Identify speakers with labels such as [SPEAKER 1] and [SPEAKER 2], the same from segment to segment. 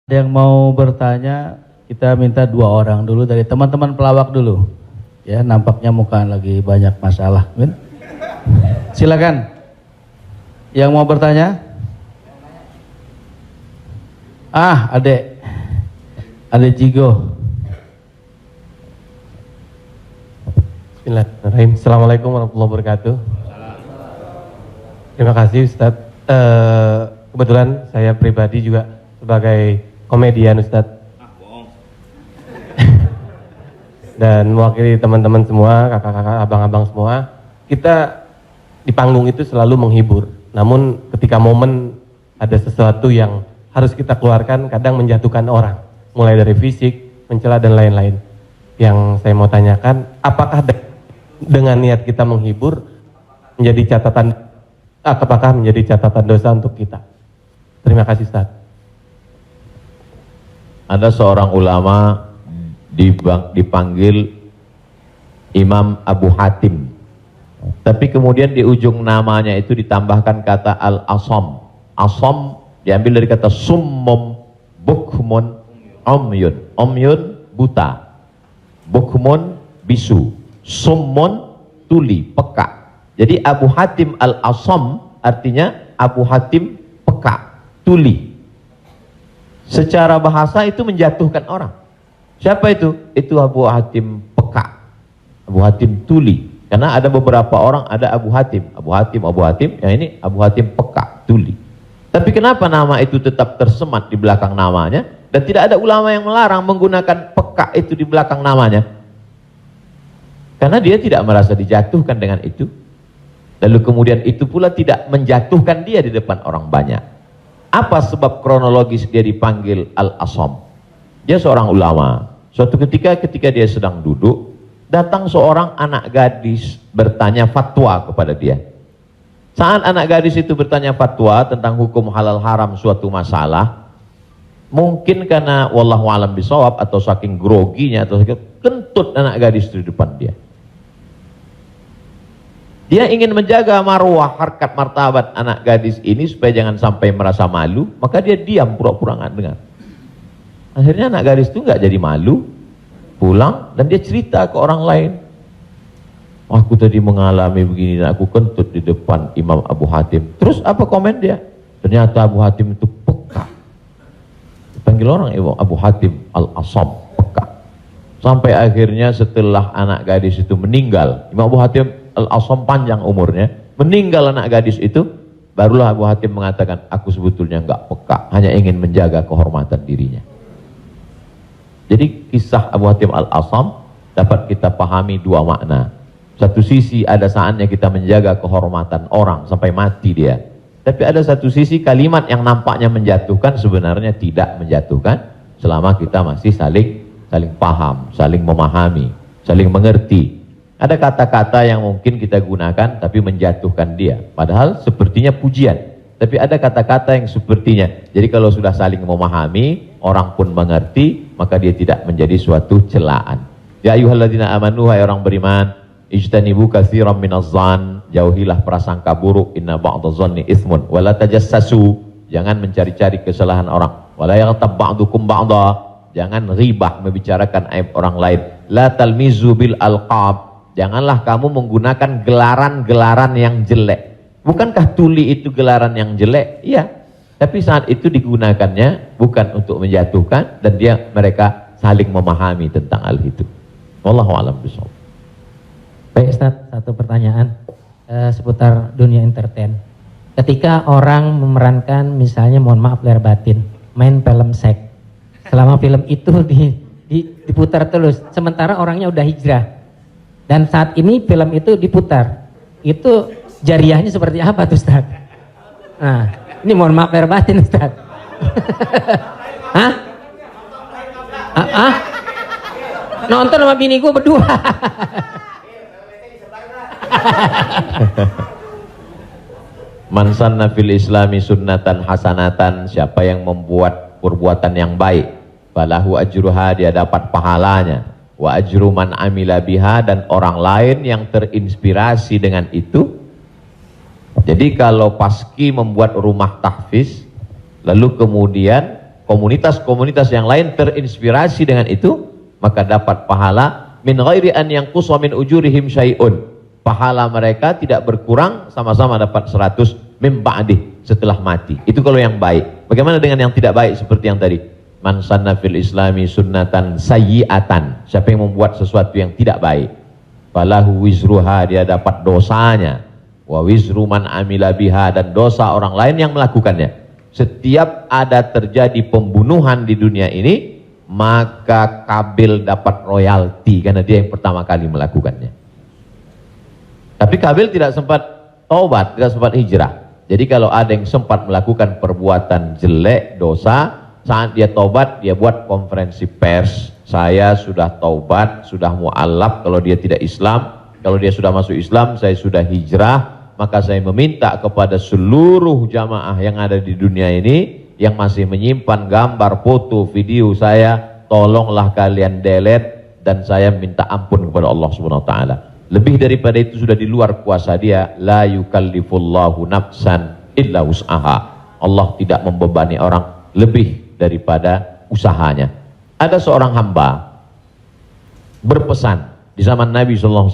[SPEAKER 1] Ada yang mau bertanya, kita minta 2 orang dulu dari teman-teman pelawak dulu. Ya, nampaknya muka lagi banyak masalah. Silakan. Yang mau bertanya? Adek. Adek Jigo.
[SPEAKER 2] Bismillahirrahmanirrahim. Assalamualaikum warahmatullahi wabarakatuh. Terima kasih Ustadz. Kebetulan saya pribadi juga sebagai komedian Ustadz. Dan mewakili teman-teman semua, kakak-kakak, abang-abang semua, kita di panggung itu selalu menghibur. Namun ketika momen ada sesuatu yang harus kita keluarkan, kadang menjatuhkan orang, mulai dari fisik, mencela dan lain-lain. Yang saya mau tanyakan, apakah dengan niat kita menghibur menjadi catatan, apakah menjadi catatan dosa untuk kita? Terima kasih Ustaz.
[SPEAKER 3] Ada seorang ulama dipanggil Imam Abu Hatim, tapi kemudian di ujung namanya itu ditambahkan kata Al-Asam. Asam diambil dari kata summum, bukmun, omyun. Omyun buta, bukmun bisu, summun tuli, peka. Jadi Abu Hatim Al-Asam artinya Abu Hatim peka, tuli. Secara bahasa itu menjatuhkan orang. Siapa itu? Itu Abu Hatim peka, Abu Hatim tuli. Karena ada beberapa orang, ada Abu Hatim, yang ini Abu Hatim peka, tuli. Tapi kenapa nama itu tetap tersemat di belakang namanya, dan tidak ada ulama yang melarang menggunakan peka itu di belakang namanya? Karena dia tidak merasa dijatuhkan dengan itu. Lalu kemudian itu pula tidak menjatuhkan dia di depan orang banyak. Apa sebab kronologis dia dipanggil Al-Asam? Dia seorang ulama. Suatu ketika dia sedang duduk, datang seorang anak gadis bertanya fatwa kepada dia. Saat anak gadis itu bertanya fatwa tentang hukum halal haram suatu masalah, mungkin karena wallahu alam bisawab atau saking groginya atau kentut anak gadis itu di depan dia. Dia ingin menjaga marwah, harkat, martabat anak gadis ini supaya jangan sampai merasa malu, maka dia diam, pura-pura nggak dengar. Akhirnya anak gadis itu nggak jadi malu, pulang dan dia cerita ke orang lain. Aku tadi mengalami begini dan aku kentut di depan Imam Abu Hatim. Terus apa komen dia? Ternyata Abu Hatim itu peka. Dipanggil orang Abu Hatim Al-Asam, peka. Sampai akhirnya setelah anak gadis itu meninggal, Imam Abu Hatim Al-Asam panjang umurnya, meninggal anak gadis itu, barulah Abu Hatim mengatakan, aku sebetulnya enggak peka, hanya ingin menjaga kehormatan dirinya. Jadi kisah Abu Hatim Al-Asam dapat kita pahami 2 makna. Satu sisi ada saatnya kita menjaga kehormatan orang sampai mati dia. Tapi ada satu sisi kalimat yang nampaknya menjatuhkan sebenarnya tidak menjatuhkan selama kita masih saling paham, saling memahami, saling mengerti. Ada kata-kata yang mungkin kita gunakan tapi menjatuhkan dia, padahal sepertinya pujian. Tapi ada kata-kata yang sepertinya, jadi kalau sudah saling memahami, orang pun mengerti, maka dia tidak menjadi suatu celaan. Ya ayyuhalladzina amanu, hai orang beriman, ijtanibu katsiran minadh-dhann, jauhilah prasangka buruk, inna ba'dadh-dhanni itsmun, wala tajassasu, jangan mencari-cari kesalahan orang, wala yaghtab ba'dukum ba'dha, jangan ribah membicarakan aib orang lain, la talmizu bil alqab, janganlah kamu menggunakan gelaran-gelaran yang jelek. Bukankah tuli itu gelaran yang jelek? Iya. Tapi saat itu digunakannya bukan untuk menjatuhkan, dan mereka saling memahami tentang hal itu. Wallahu a'lam bishawab.
[SPEAKER 4] Baik Ustaz, satu pertanyaan seputar dunia entertain. Ketika orang memerankan misalnya, mohon maaf lahir batin, main film seks, selama film itu diputar terus, sementara orangnya udah hijrah. Dan saat ini film itu diputar, itu jariahnya seperti apa tuh Ustaz? Nah, ini mohon maaf lahir batin Ustaz. Hah? Nonton sama bini gue berdua.
[SPEAKER 3] Man sanna fil islami sunnatan hasanatan, siapa yang membuat perbuatan yang baik, falahu ajruha, dia dapat pahalanya. Wa ajru man amila biha, dan orang lain yang terinspirasi dengan itu. Jadi kalau paski membuat rumah tahfiz, lalu kemudian komunitas-komunitas yang lain terinspirasi dengan itu, maka dapat pahala min ghairi an yanqusa min ujurihim syai'un. Pahala mereka tidak berkurang, sama-sama dapat 100 min ba'dih, setelah mati. Itu kalau yang baik. Bagaimana dengan yang tidak baik seperti yang tadi? Man sanna fil islami sunnatan sayyi'atan. Siapa yang membuat sesuatu yang tidak baik, falahu wizruha, dia dapat dosanya, wa wizru man amila biha, dan dosa orang lain yang melakukannya. Setiap ada terjadi pembunuhan di dunia ini, maka Kabil dapat royalti karena dia yang pertama kali melakukannya. Tapi Kabil tidak sempat taubat, tidak sempat hijrah. Jadi kalau ada yang sempat melakukan perbuatan jelek, dosa, saat dia taubat, dia buat konferensi pers. Saya sudah taubat, sudah mu'alaf kalau dia tidak Islam. Kalau dia sudah masuk Islam, saya sudah hijrah. Maka saya meminta kepada seluruh jamaah yang ada di dunia ini, yang masih menyimpan gambar, foto, video saya, tolonglah kalian delete, dan saya minta ampun kepada Allah Subhanahu wa taala. Lebih daripada itu sudah di luar kuasa dia. La yukallifullahu nafsan illa wus'aha. Allah tidak membebani orang lebih daripada usahanya. Ada seorang hamba berpesan di zaman Nabi SAW,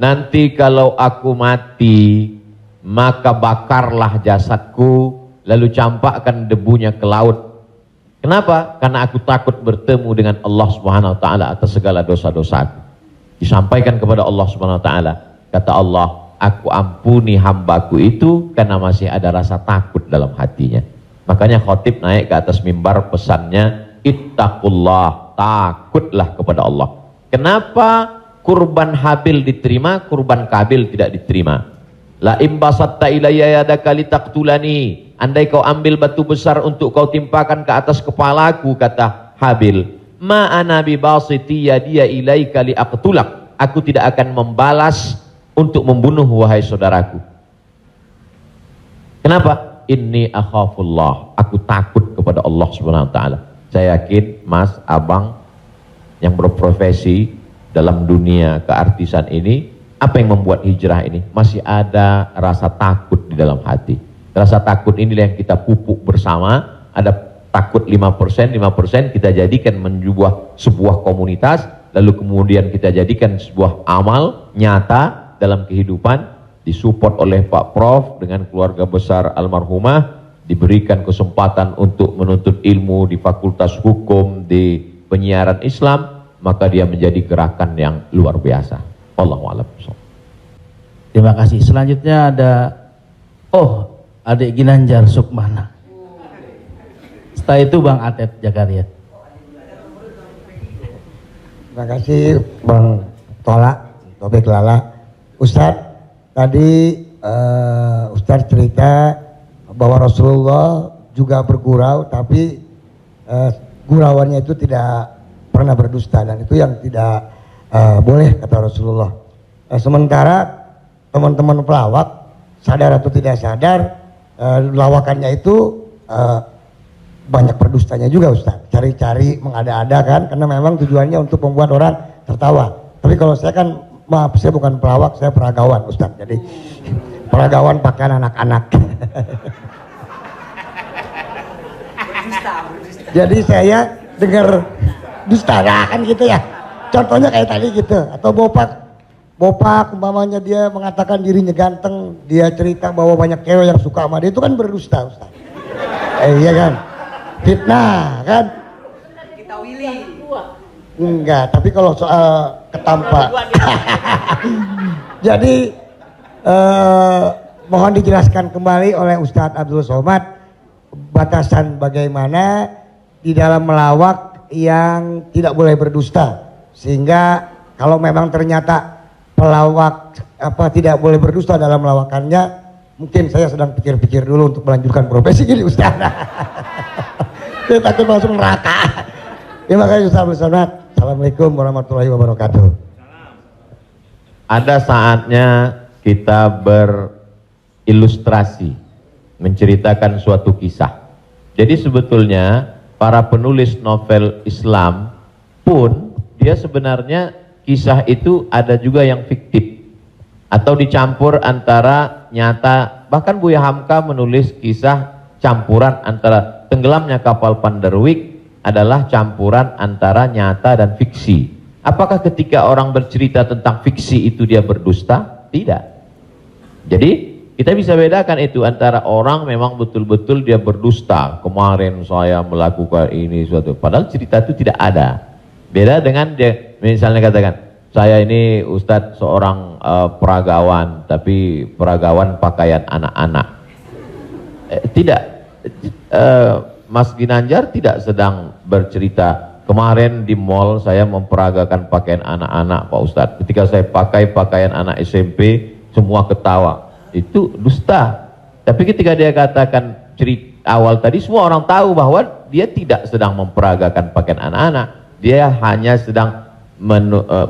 [SPEAKER 3] nanti kalau aku mati, maka bakarlah jasadku, lalu campakkan debunya ke laut. Kenapa? Karena aku takut bertemu dengan Allah Subhanahu wa taala atas segala dosa-dosaku. Disampaikan kepada Allah Subhanahu wa taala, kata Allah, aku ampuni hambaku itu karena masih ada rasa takut dalam hatinya. Makanya khotib naik ke atas mimbar, pesannya ittaqullah, takutlah kepada Allah. Kenapa kurban Habil diterima, kurban Kabil tidak diterima? La imbasatta ilayya yadaka litaqtulani, andai kau ambil batu besar untuk kau timpakan ke atas kepalaku, kata Habil, ma ana bibasiti yadiya ilaika liaqtulak, aku tidak akan membalas untuk membunuh wahai saudaraku. Kenapa? Inni akhafullah, aku takut kepada Allah Subhanahu wa taala. Saya yakin Mas, Abang yang berprofesi dalam dunia keartisan ini, apa yang membuat hijrah ini? Masih ada rasa takut di dalam hati. Rasa takut inilah yang kita pupuk bersama. Ada takut 5%, 5% kita jadikan menjadi sebuah komunitas, lalu kemudian kita jadikan sebuah amal nyata dalam kehidupan. Disupport oleh Pak Prof dengan keluarga besar almarhumah, diberikan kesempatan untuk menuntut ilmu di Fakultas Hukum, di penyiaran Islam, maka dia menjadi gerakan yang luar biasa. Allahu a'lam.
[SPEAKER 1] Terima kasih. Selanjutnya ada adik Ginanjar Sukmana. Setelah itu Bang Atet Jakaria.
[SPEAKER 5] Terima kasih Bang Tola, Tobek Lala. Ustadz, tadi Ustadz cerita bahwa Rasulullah juga bergurau, tapi gurauannya itu tidak pernah berdusta, dan itu yang tidak boleh, kata Rasulullah. Sementara teman-teman pelawak, sadar atau tidak sadar, lawakannya itu banyak berdustanya juga Ustadz. Cari-cari, mengada-ada kan, karena memang tujuannya untuk membuat orang tertawa. Tapi kalau saya kan, maaf, saya bukan pelawak, saya peragawan Ustadz. Jadi peragawan pakaian anak-anak. Jadi saya dengar dusta kan gitu ya. Contohnya kayak tadi gitu. Atau Bopak umpamanya dia mengatakan dirinya ganteng, dia cerita bahwa banyak cewek yang suka sama dia, itu kan berdusta Ustaz. Iya kan? Fitnah kan? Kita Willy. Enggak, tapi kalau soal ketampak. Jadi mohon dijelaskan kembali oleh Ustadz Abdul Somad batasan bagaimana di dalam melawak yang tidak boleh berdusta, sehingga kalau memang ternyata pelawak tidak boleh berdusta dalam melawakannya, mungkin saya sedang pikir-pikir dulu untuk melanjutkan profesi ini Ustadz. Saya takut masuk neraka. Terima kasih Ustadz Abdul Somad. Assalamualaikum warahmatullahi wabarakatuh.
[SPEAKER 3] Ada saatnya kita berilustrasi, menceritakan suatu kisah. Jadi sebetulnya para penulis novel Islam pun dia sebenarnya kisah itu ada juga yang fiktif atau dicampur antara nyata. Bahkan Buya Hamka menulis kisah campuran antara tenggelamnya kapal Panderwick adalah campuran antara nyata dan fiksi. Apakah ketika orang bercerita tentang fiksi itu dia berdusta? Tidak. Jadi kita bisa bedakan itu antara orang memang betul-betul dia berdusta. Kemarin saya melakukan ini suatu, padahal cerita itu tidak ada. Beda dengan dia misalnya katakan, saya ini Ustadz seorang peragawan, tapi peragawan pakaian anak-anak. Tidak, Mas Ginanjar tidak sedang bercerita, kemarin di mall saya memperagakan pakaian anak-anak Pak Ustadz. Ketika saya pakai pakaian anak SMP, semua ketawa. Itu dusta. Tapi ketika dia katakan cerita awal tadi, semua orang tahu bahwa dia tidak sedang memperagakan pakaian anak-anak. Dia hanya sedang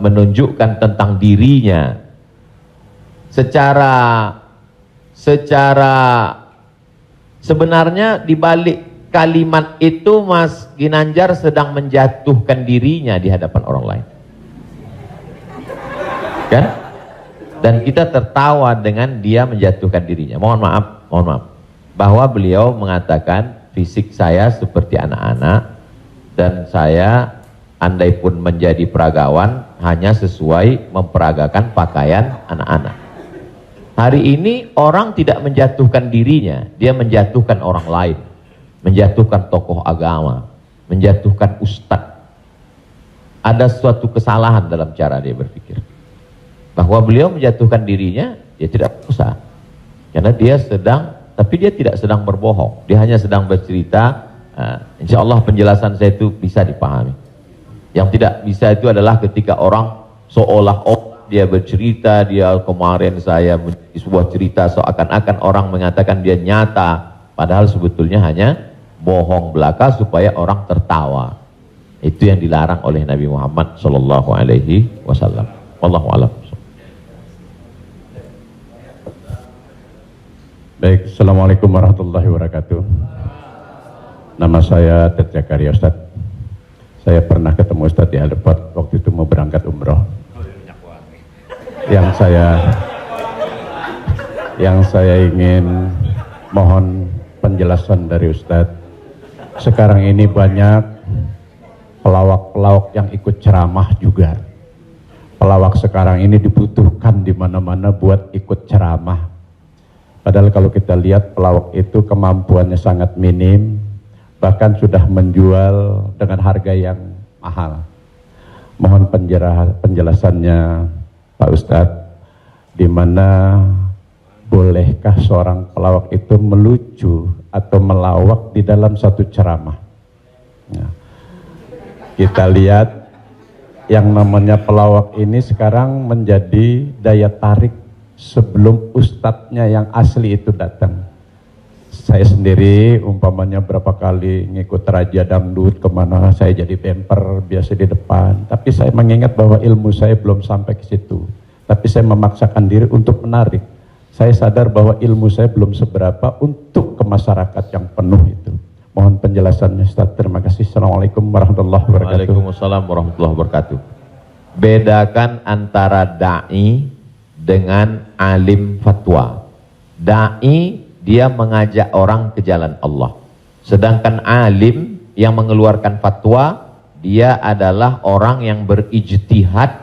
[SPEAKER 3] menunjukkan tentang dirinya. Secara sebenarnya di balik kalimat itu Mas Ginanjar sedang menjatuhkan dirinya di hadapan orang lain. Kan? Dan kita tertawa dengan dia menjatuhkan dirinya. Mohon maaf, bahwa beliau mengatakan fisik saya seperti anak-anak dan saya andai pun menjadi peragawan hanya sesuai memperagakan pakaian anak-anak. Hari ini orang tidak menjatuhkan dirinya, dia menjatuhkan orang lain, menjatuhkan tokoh agama, menjatuhkan ustadz. Ada suatu kesalahan dalam cara dia berpikir. Bahwa beliau menjatuhkan dirinya, dia tidak usah. Karena dia sedang, tapi dia tidak sedang berbohong. Dia hanya sedang bercerita. Insya Allah penjelasan saya itu bisa dipahami. Yang tidak bisa itu adalah ketika orang seolah-olah dia bercerita, dia kemarin saya menjadi sebuah cerita seakan-akan orang mengatakan dia nyata. Padahal sebetulnya hanya bohong belaka supaya orang tertawa. Itu yang dilarang oleh Nabi Muhammad SAW. Wallahu a'lam.
[SPEAKER 6] Baik, Assalamualaikum warahmatullahi wabarakatuh. Nama saya Ted Zakaria Ustadz. Saya pernah ketemu Ustadz di airport waktu itu mau berangkat umroh. Yang saya ingin mohon penjelasan dari Ustadz. Sekarang ini banyak pelawak-pelawak yang ikut ceramah juga. Pelawak sekarang ini dibutuhkan di mana-mana buat ikut ceramah. Padahal kalau kita lihat pelawak itu kemampuannya sangat minim, bahkan sudah menjual dengan harga yang mahal. Mohon penjelasannya Pak Ustadz, di mana bolehkah seorang pelawak itu melucu atau melawak di dalam satu ceramah? Nah, kita lihat yang namanya pelawak ini sekarang menjadi daya tarik sebelum ustadznya yang asli itu datang. Saya sendiri umpamanya berapa kali ngikut raja dangdut kemana, saya jadi bemper biasa di depan, tapi saya mengingat bahwa ilmu saya belum sampai ke situ, tapi saya memaksakan diri untuk menarik. Saya sadar bahwa ilmu saya belum seberapa untuk ke masyarakat yang penuh itu. Mohon penjelasannya Ustaz. Terima kasih. Assalamualaikum warahmatullahi wabarakatuh.
[SPEAKER 3] Waalaikumsalam warahmatullahi wabarakatuh. Bedakan antara da'i dengan alim fatwa. Da'i dia mengajak orang ke jalan Allah. Sedangkan alim yang mengeluarkan fatwa, dia adalah orang yang berijtihad.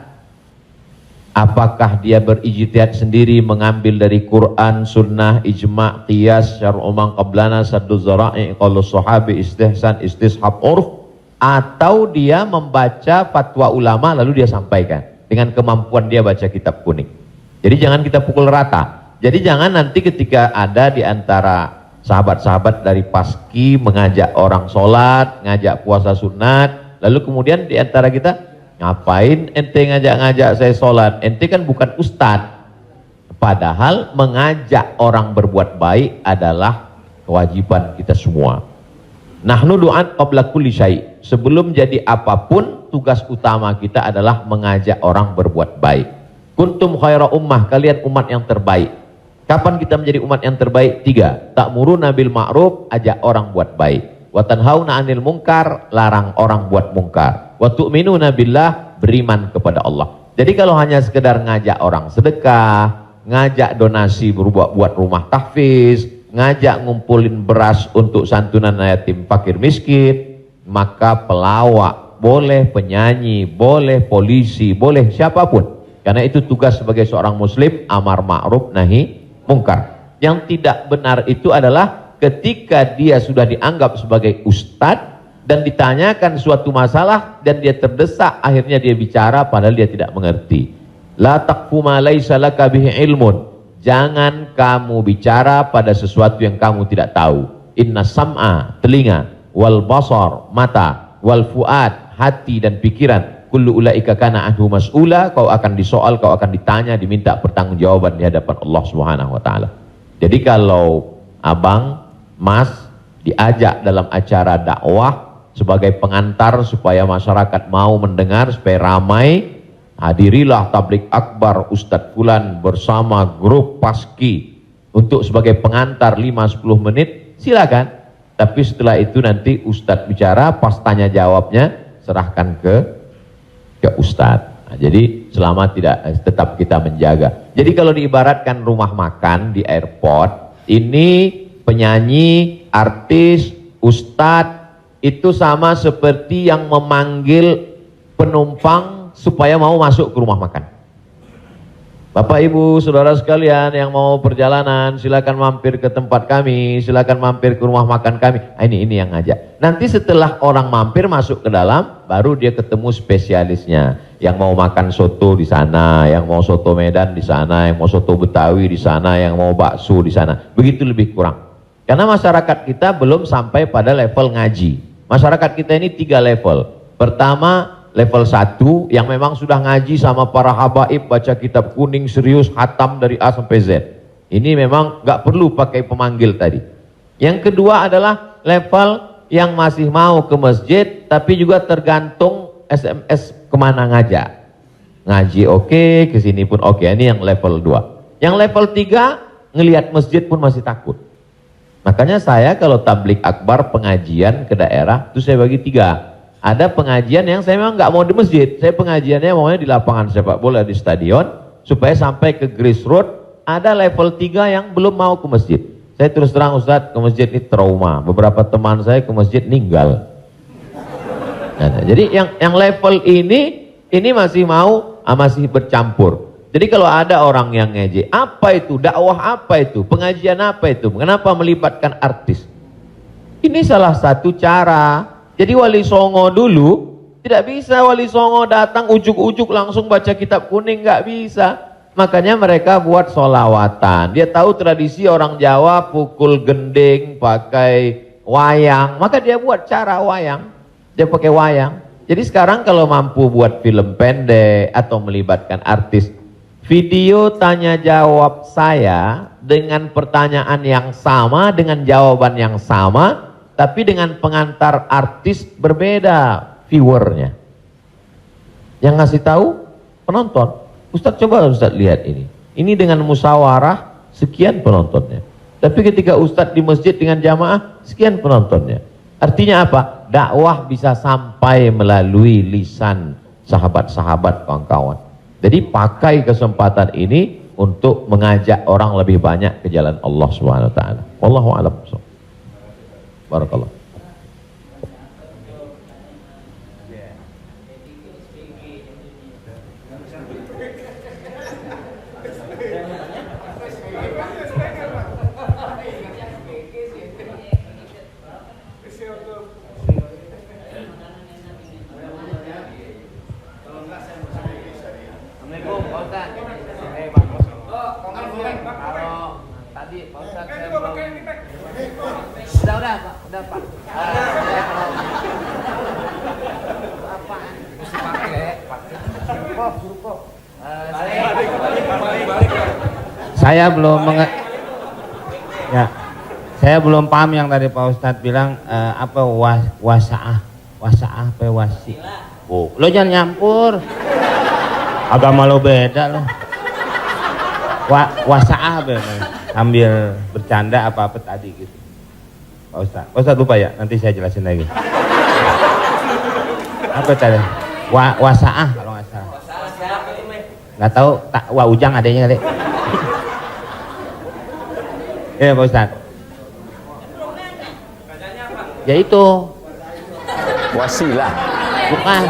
[SPEAKER 3] Apakah dia berijtihad sendiri mengambil dari Quran, sunnah, ijma', qiyas, syar'u man qablana, saddu zara'i, qaulus sahabi, istihsan, istishab, urf, atau dia membaca fatwa ulama lalu dia sampaikan dengan kemampuan dia baca kitab kuning. Jadi jangan kita pukul rata. Jadi jangan nanti ketika ada di antara sahabat-sahabat dari Paski mengajak orang sholat, ngajak puasa sunat, lalu kemudian di antara kita, ngapain ente ngajak-ngajak saya sholat? Ente kan bukan ustadz. Padahal mengajak orang berbuat baik adalah kewajiban kita semua. Nahnu du'an qabla kulli syai'. Sebelum jadi apapun, tugas utama kita adalah mengajak orang berbuat baik. Kuntum khaira ummah, kalian umat yang terbaik. Kapan kita menjadi umat yang terbaik? 3. Ta'muruna bil ma'ruf, ajak orang buat baik. Wa tanhauna 'anil munkar, larang orang buat mungkar. Wa tu'minuna billah, beriman kepada Allah. Jadi kalau hanya sekedar ngajak orang sedekah, ngajak donasi berbuat buat rumah tahfiz, ngajak ngumpulin beras untuk santunan yatim fakir miskin, maka pelawak boleh, penyanyi boleh, polisi boleh, siapapun. Karena itu tugas sebagai seorang muslim, amar ma'ruf nahi mungkar. Yang tidak benar itu adalah ketika dia sudah dianggap sebagai ustadz dan ditanyakan suatu masalah dan dia terdesak, akhirnya dia bicara padahal dia tidak mengerti. La taqfu ma laisa laka bihi ilmun. Jangan kamu bicara pada sesuatu yang kamu tidak tahu. Inna sam'a, telinga, wal basar, mata, wal fuad, hati dan pikiran, kullu ulaika kana anhu mas'ula, kau akan disoal, kau akan ditanya, diminta pertanggungjawaban di hadapan Allah Subhanahu wa taala. Jadi kalau abang, mas diajak dalam acara dakwah sebagai pengantar supaya masyarakat mau mendengar, supaya ramai, hadirilah tablik akbar Ustadz Fulan bersama grup paski untuk sebagai pengantar 5-10 menit, silakan. Tapi setelah itu nanti Ustadz bicara, pas tanya jawabnya serahkan ke Ustadz. Nah, jadi selama tetap kita menjaga. Jadi kalau diibaratkan rumah makan di airport, ini penyanyi, artis, Ustadz itu sama seperti yang memanggil penumpang supaya mau masuk ke rumah makan. Bapak Ibu saudara sekalian yang mau perjalanan, silakan mampir ke tempat kami, silakan mampir ke rumah makan kami. Ini yang ngajak. Nanti setelah orang mampir masuk ke dalam, baru dia ketemu spesialisnya. Yang mau makan soto di sana, yang mau soto Medan di sana, yang mau soto Betawi di sana, yang mau bakso di sana. Begitu lebih kurang. Karena masyarakat kita belum sampai pada level ngaji. Masyarakat kita ini 3 level. Pertama, level 1 yang memang sudah ngaji sama para habaib, baca kitab kuning serius, hatam dari A sampai Z. Ini memang nggak perlu pakai pemanggil tadi. Yang kedua adalah level yang masih mau ke masjid tapi juga tergantung SMS kemana ngajak. Ngaji oke, kesini pun oke. Ini yang level 2. Yang level 3 ngelihat masjid pun masih takut. Makanya saya kalau tablik akbar pengajian ke daerah itu saya bagi 3. Ada pengajian yang saya memang nggak mau di masjid, saya pengajiannya maunya di lapangan sepak bola, di stadion, supaya sampai ke grassroots. Ada level 3 yang belum mau ke masjid. Saya terus terang Ustadz, ke masjid ini trauma. Beberapa teman saya ke masjid ninggal. Nah, jadi yang level ini masih mau, masih bercampur. Jadi kalau ada orang yang ngejek, apa itu dakwah, apa itu pengajian, apa itu, kenapa melibatkan artis? Ini salah satu cara. Jadi Wali Songo dulu tidak bisa Wali Songo datang ujuk-ujuk langsung baca kitab kuning, nggak bisa. Makanya mereka buat solawatan. Dia tahu tradisi orang Jawa pukul gending pakai wayang, maka dia buat cara wayang. Dia pakai wayang. Jadi sekarang kalau mampu buat film pendek atau melibatkan artis, video tanya jawab saya dengan pertanyaan yang sama, dengan jawaban yang sama, tapi dengan pengantar artis berbeda viewernya. Yang ngasih tahu penonton. Ustadz coba Ustadz lihat ini. Ini dengan musyawarah sekian penontonnya. Tapi ketika Ustadz di masjid dengan jamaah sekian penontonnya. Artinya apa? Dakwah bisa sampai melalui lisan sahabat-sahabat kawan-kawan. Jadi pakai kesempatan ini untuk mengajak orang lebih banyak ke jalan Allah Subhanahu wa taala. Wallahu a'lam. Barakallah.
[SPEAKER 7] Udah Pak.
[SPEAKER 1] Saya belum saya belum paham yang tadi Pak Ustadz bilang apa wasaah apa wasi. Oh, lo jangan nyampur. Agama lo beda lo. Wasaah sambil bercanda apa tadi gitu. Pak Ustadz lupa ya, nanti saya jelasin lagi. Apa tadi? Wasaah kalau nggak salah. Nggak tahu, ujang adanya kali. Ya Pak Ustadz.
[SPEAKER 3] Ya itu.
[SPEAKER 8] Wasilah.
[SPEAKER 3] Bukan.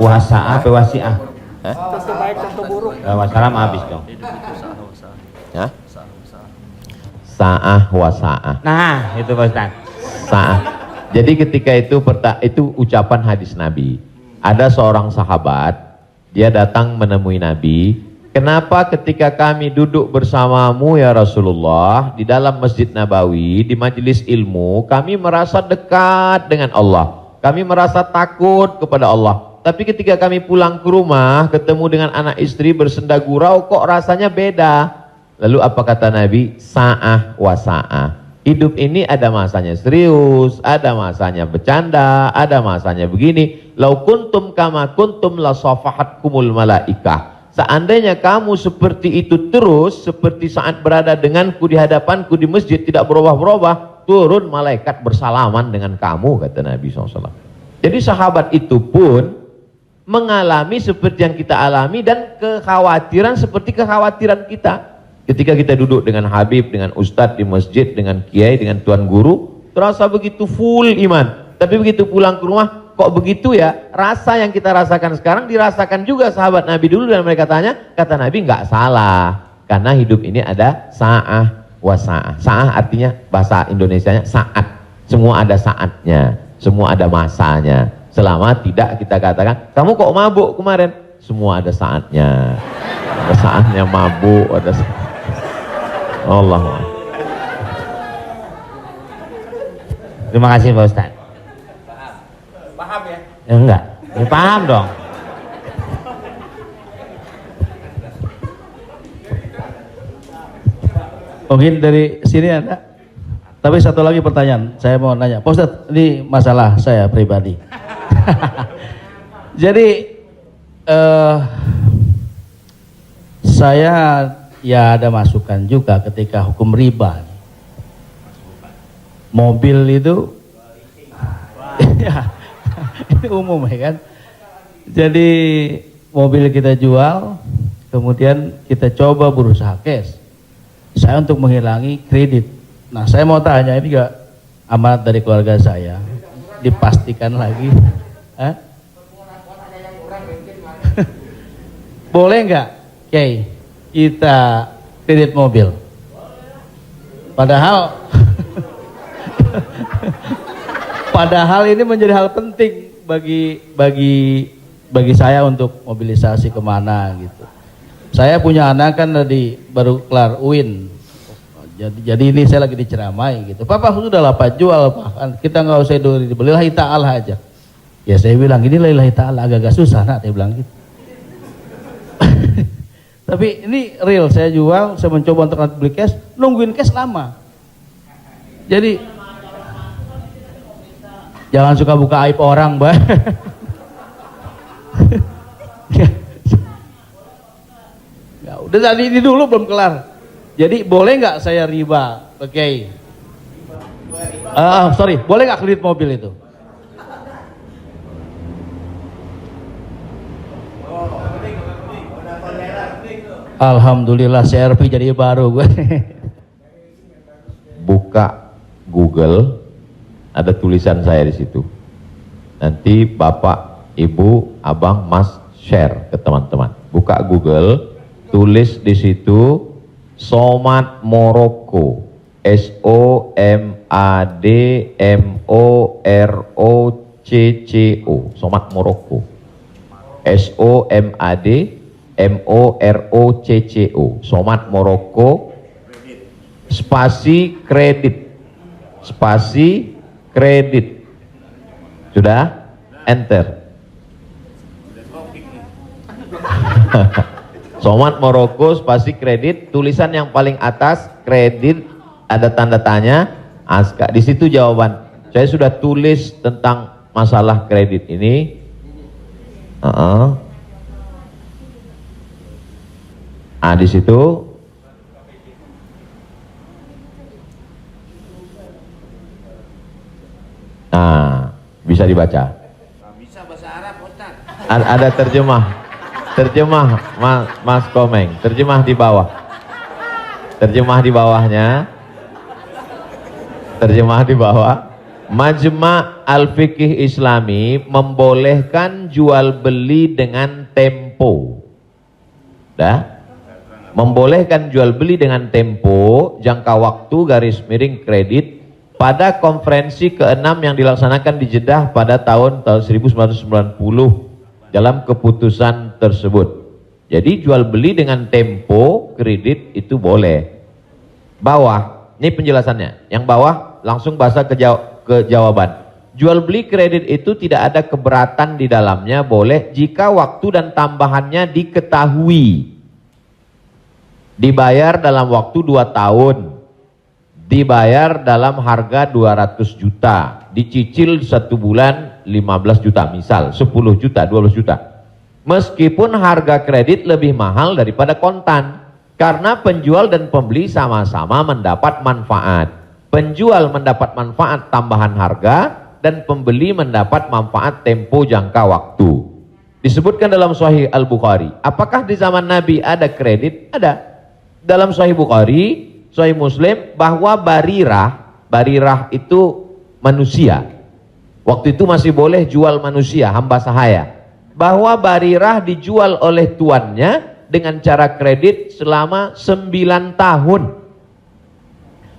[SPEAKER 3] Wasa'ah apa wasi'ah? Wassalam habis dong.
[SPEAKER 8] Hah?
[SPEAKER 3] Sa'ah wasa'ah. Nah, itu Pak Ustaz. Sa'ah. Jadi ketika itu ucapan hadis Nabi. Ada seorang sahabat, dia datang menemui Nabi. Kenapa ketika kami duduk bersamamu ya Rasulullah di dalam Masjid Nabawi, di majelis ilmu, kami merasa dekat dengan Allah. Kami merasa takut kepada Allah. Tapi ketika kami pulang ke rumah, ketemu dengan anak istri bersenda gurau, kok rasanya beda. Lalu apa kata Nabi? Sa'ah wa sa'ah. Hidup ini ada masanya serius, ada masanya bercanda, ada masanya begini. Lau kuntum kama kuntum la safahatkumul malaikah. Seandainya kamu seperti itu terus, seperti saat berada denganku di hadapanku di masjid, tidak berubah-berubah, turun malaikat bersalaman dengan kamu, kata Nabi SAW. Jadi sahabat itu pun mengalami seperti yang kita alami dan kekhawatiran seperti kekhawatiran kita. Ketika kita duduk dengan Habib, dengan Ustadz di masjid, dengan Kiai, dengan Tuan Guru, terasa begitu full iman. Tapi begitu pulang ke rumah, kok begitu ya? Rasa yang kita rasakan sekarang dirasakan juga sahabat Nabi dulu, dan mereka tanya, kata Nabi nggak salah. Karena hidup ini ada sa'ah wa sa'ah. Sa'ah artinya bahasa Indonesianya saat. Semua ada saatnya, semua ada masanya. Selama tidak kita katakan, kamu kok mabuk kemarin? Semua ada saatnya. Ada saatnya mabuk, ada saatnya. Allah. Terima kasih Pak Ustaz.
[SPEAKER 8] Paham ya?
[SPEAKER 3] Ya, enggak, ya, paham dong.
[SPEAKER 1] Mungkin dari sini ada. Tapi satu lagi pertanyaan, saya mau nanya. Pak Ustadz, ini masalah saya pribadi. Jadi saya ya ada masukan juga ketika hukum riba. Mobil itu ya, ini umum ya kan. Jadi mobil kita jual, kemudian kita coba berusaha cash. Saya untuk menghilangi kredit. Nah, saya mau tanya, ini juga amanat dari keluarga saya, dipastikan lagi. Boleh nggak, Kiai, kita kredit mobil? Padahal padahal ini menjadi hal penting bagi saya untuk mobilisasi kemana gitu. Saya punya anak kan tadi baru kelar UIN. Jadi ini saya lagi diceramai gitu. Papa sudahlah Pak, jual Pak. Kita nggak usah dibeli, lillahi ta'ala aja. Ya saya bilang ini lillahi ta'ala agak-agak susah nak, saya bilang gitu. Tapi ini real, saya jual, saya mencoba untuk beli cash, nungguin cash lama. Jadi jangan suka buka aib orang, Mbak. Ya, udah tadi ini dulu belum kelar. Jadi boleh nggak saya riba, Oke. Sorry, boleh nggak kredit mobil itu? Alhamdulillah CRV jadi baru gue.
[SPEAKER 3] Buka Google, ada tulisan saya di situ. Nanti Bapak, Ibu, Abang, Mas share ke teman-teman. Buka Google, tulis di situ Somad Morocco, SOMADMOROCCO, Somad Morocco, SOMADMOROCCO, Somad Morocco, spasi kredit, sudah, enter. Somad Morocco spasi kredit, tulisan yang paling atas kredit, ada tanda tanya, aska. Di situ jawaban. Saya sudah tulis tentang masalah kredit ini. Di situ. Nah, bisa dibaca.
[SPEAKER 7] Bisa bahasa Arab, Ustaz.
[SPEAKER 3] Ada terjemah Mas Komeng, terjemah di bawah, terjemah di bawahnya. Terjemah di bawah. Majma' Al-Fiqih Islami membolehkan jual beli dengan tempo. Dah? Membolehkan jual beli dengan tempo, jangka waktu, garis miring kredit pada konferensi ke-6 yang dilaksanakan di Jeddah pada tahun 1990 dalam keputusan tersebut. Jadi jual beli dengan tempo kredit itu boleh. Bawah, ini penjelasannya. Yang bawah langsung bahasa ke jawaban. Jual beli kredit itu tidak ada keberatan di dalamnya, boleh jika waktu dan tambahannya diketahui. Dibayar dalam waktu 2 tahun. Dibayar dalam harga 200 juta, dicicil 1 bulan 15 juta, misal 10 juta, 12 juta. Meskipun harga kredit lebih mahal daripada kontan, karena penjual dan pembeli sama-sama mendapat manfaat. Penjual mendapat manfaat tambahan harga dan pembeli mendapat manfaat tempo jangka waktu. Disebutkan dalam Sahih Al-Bukhari. Apakah di zaman Nabi ada kredit? Ada. Dalam Sahih Bukhari, Sahih Muslim, bahwa Barirah itu manusia. Waktu itu masih boleh jual manusia, hamba sahaya. Bahwa Barirah dijual oleh tuannya dengan cara kredit selama 9 tahun.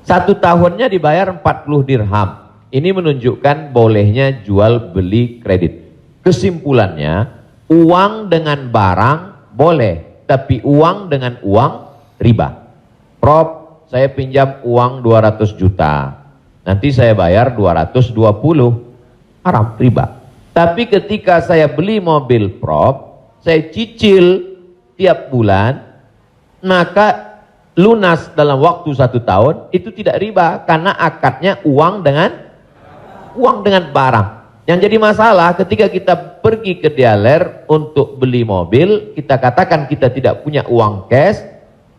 [SPEAKER 3] 1 tahunnya dibayar 40 dirham. Ini menunjukkan bolehnya jual beli kredit. Kesimpulannya, uang dengan barang boleh, tapi uang dengan uang riba. Prof, saya pinjam uang 200 juta, nanti saya bayar 220, haram, riba. Tapi ketika saya beli mobil, Prof, saya cicil tiap bulan, maka lunas dalam waktu 1 tahun, itu tidak riba, karena akadnya uang dengan barang. Yang jadi masalah ketika kita pergi ke dealer untuk beli mobil, kita katakan kita tidak punya uang cash,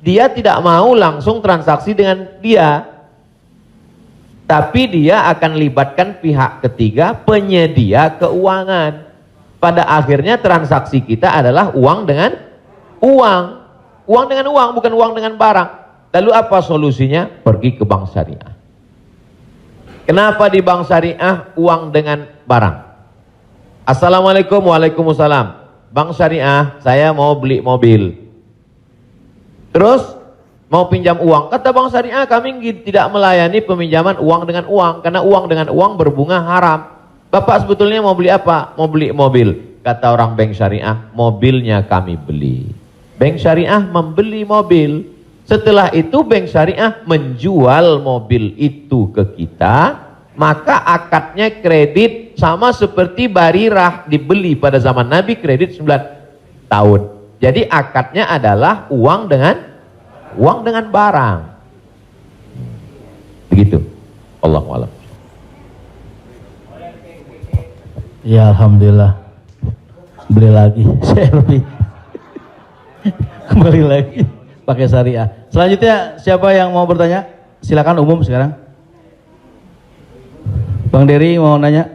[SPEAKER 3] dia tidak mau langsung transaksi dengan dia, tapi dia akan libatkan pihak ketiga, penyedia keuangan. Pada akhirnya transaksi kita adalah uang dengan uang, bukan uang dengan barang. Lalu apa solusinya? Pergi ke bank syariah. Kenapa di bank syariah uang dengan barang? Assalamualaikum, waalaikumsalam. Bank syariah, saya mau beli mobil. Terus mau pinjam uang, kata bank syariah, kami tidak melayani peminjaman uang dengan uang, karena uang dengan uang berbunga haram. Bapak sebetulnya mau beli apa? Mau beli mobil. Kata orang bank syariah, mobilnya kami beli. Bank syariah membeli mobil. Setelah itu bank syariah menjual mobil itu ke kita, maka akadnya kredit sama seperti Barirah dibeli pada zaman Nabi, kredit 9 tahun. Jadi akadnya adalah uang dengan barang. Begitu. Allahu a'lam.
[SPEAKER 1] Ya alhamdulillah. Beli lagi, saya lebih kembali lagi pakai syariah. Selanjutnya siapa yang mau bertanya? Silakan umum sekarang. Bang Dery mau nanya?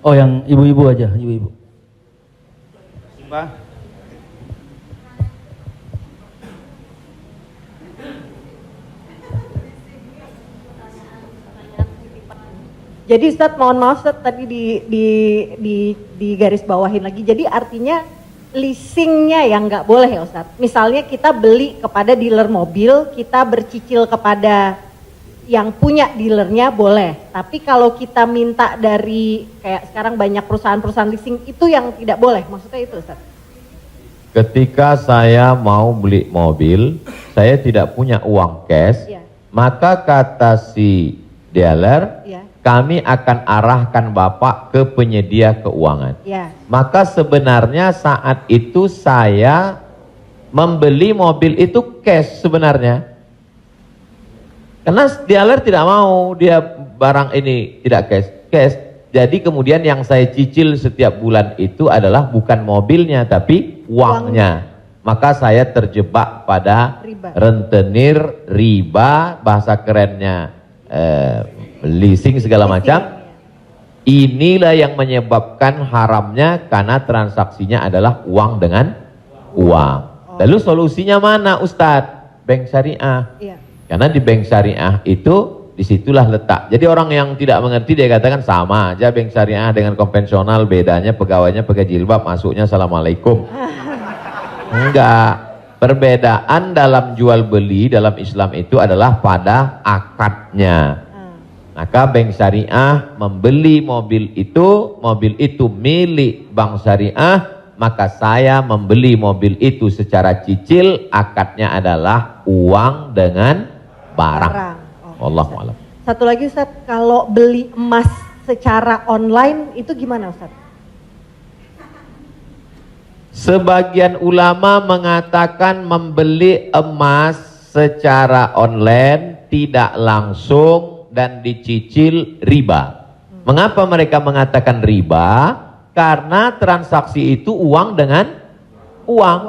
[SPEAKER 1] Oh, yang ibu-ibu aja, ibu-ibu. Pak.
[SPEAKER 9] Jadi Ustadz, mohon maaf Ustadz, tadi di garis bawahin lagi. Jadi artinya leasingnya yang nggak boleh ya Ustadz. Misalnya kita beli kepada dealer mobil, kita bercicil kepada yang punya dealernya boleh. Tapi kalau kita minta dari kayak sekarang banyak perusahaan-perusahaan leasing, itu yang tidak boleh. Maksudnya itu Ustadz.
[SPEAKER 3] Ketika saya mau beli mobil, saya tidak punya uang cash, maka kata si dealer, kami akan arahkan Bapak ke penyedia keuangan. Maka sebenarnya saat itu saya membeli mobil itu cash sebenarnya. Karena dealer tidak mau dia barang ini tidak cash. Jadi kemudian yang saya cicil setiap bulan itu adalah bukan mobilnya tapi uangnya. Maka saya terjebak pada rentenir, riba, bahasa kerennya leasing segala macam. Inilah yang menyebabkan haramnya, karena transaksinya adalah uang dengan uang. Lalu solusinya mana Ustadz? Bank syariah. Karena di bank syariah itu Disitulah letak. Jadi orang yang tidak mengerti dia katakan sama aja bank syariah dengan konvensional, bedanya pegawainya pakai jilbab, masuknya assalamualaikum. Enggak. Perbedaan dalam jual beli dalam Islam itu adalah pada akadnya. Maka bank syariah membeli mobil itu milik bank syariah, maka saya membeli mobil itu secara cicil, akadnya adalah uang dengan barang. Wallahu a'lam.
[SPEAKER 9] Satu lagi Ustaz, kalau beli emas secara online itu gimana Ustaz?
[SPEAKER 3] Sebagian ulama mengatakan membeli emas secara online tidak langsung dan dicicil riba. Mengapa mereka mengatakan riba? Karena transaksi itu uang dengan uang.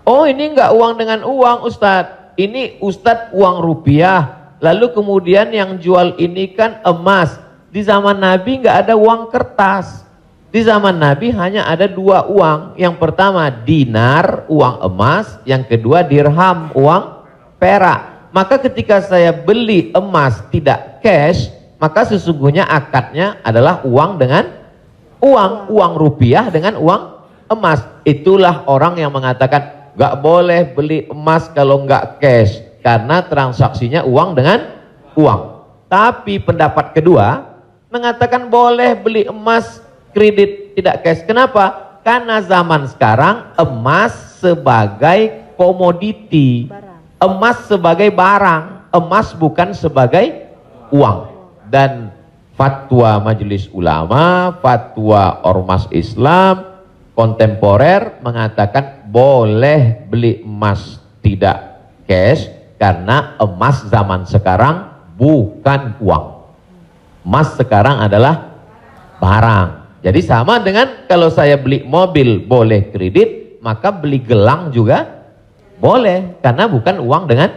[SPEAKER 3] Oh, ini enggak uang dengan uang Ustadz. Ini Ustadz uang rupiah. Lalu kemudian yang jual ini kan emas. Di zaman Nabi enggak ada uang kertas. Di zaman Nabi hanya ada dua uang. Yang pertama dinar, uang emas. Yang kedua dirham, uang perak. Maka ketika saya beli emas tidak cash, maka sesungguhnya akadnya adalah uang dengan uang rupiah dengan uang emas. Itulah orang yang mengatakan gak boleh beli emas kalau gak cash, karena transaksinya uang dengan uang. Tapi pendapat kedua mengatakan boleh beli emas kredit tidak cash. Kenapa? Karena zaman sekarang emas sebagai komoditi, emas sebagai barang, emas bukan sebagai uang. Dan fatwa Majelis Ulama, fatwa Ormas Islam kontemporer mengatakan boleh beli emas tidak cash karena emas zaman sekarang bukan uang. Emas sekarang adalah barang. Jadi sama dengan kalau saya beli mobil boleh kredit, maka beli gelang juga boleh karena bukan uang dengan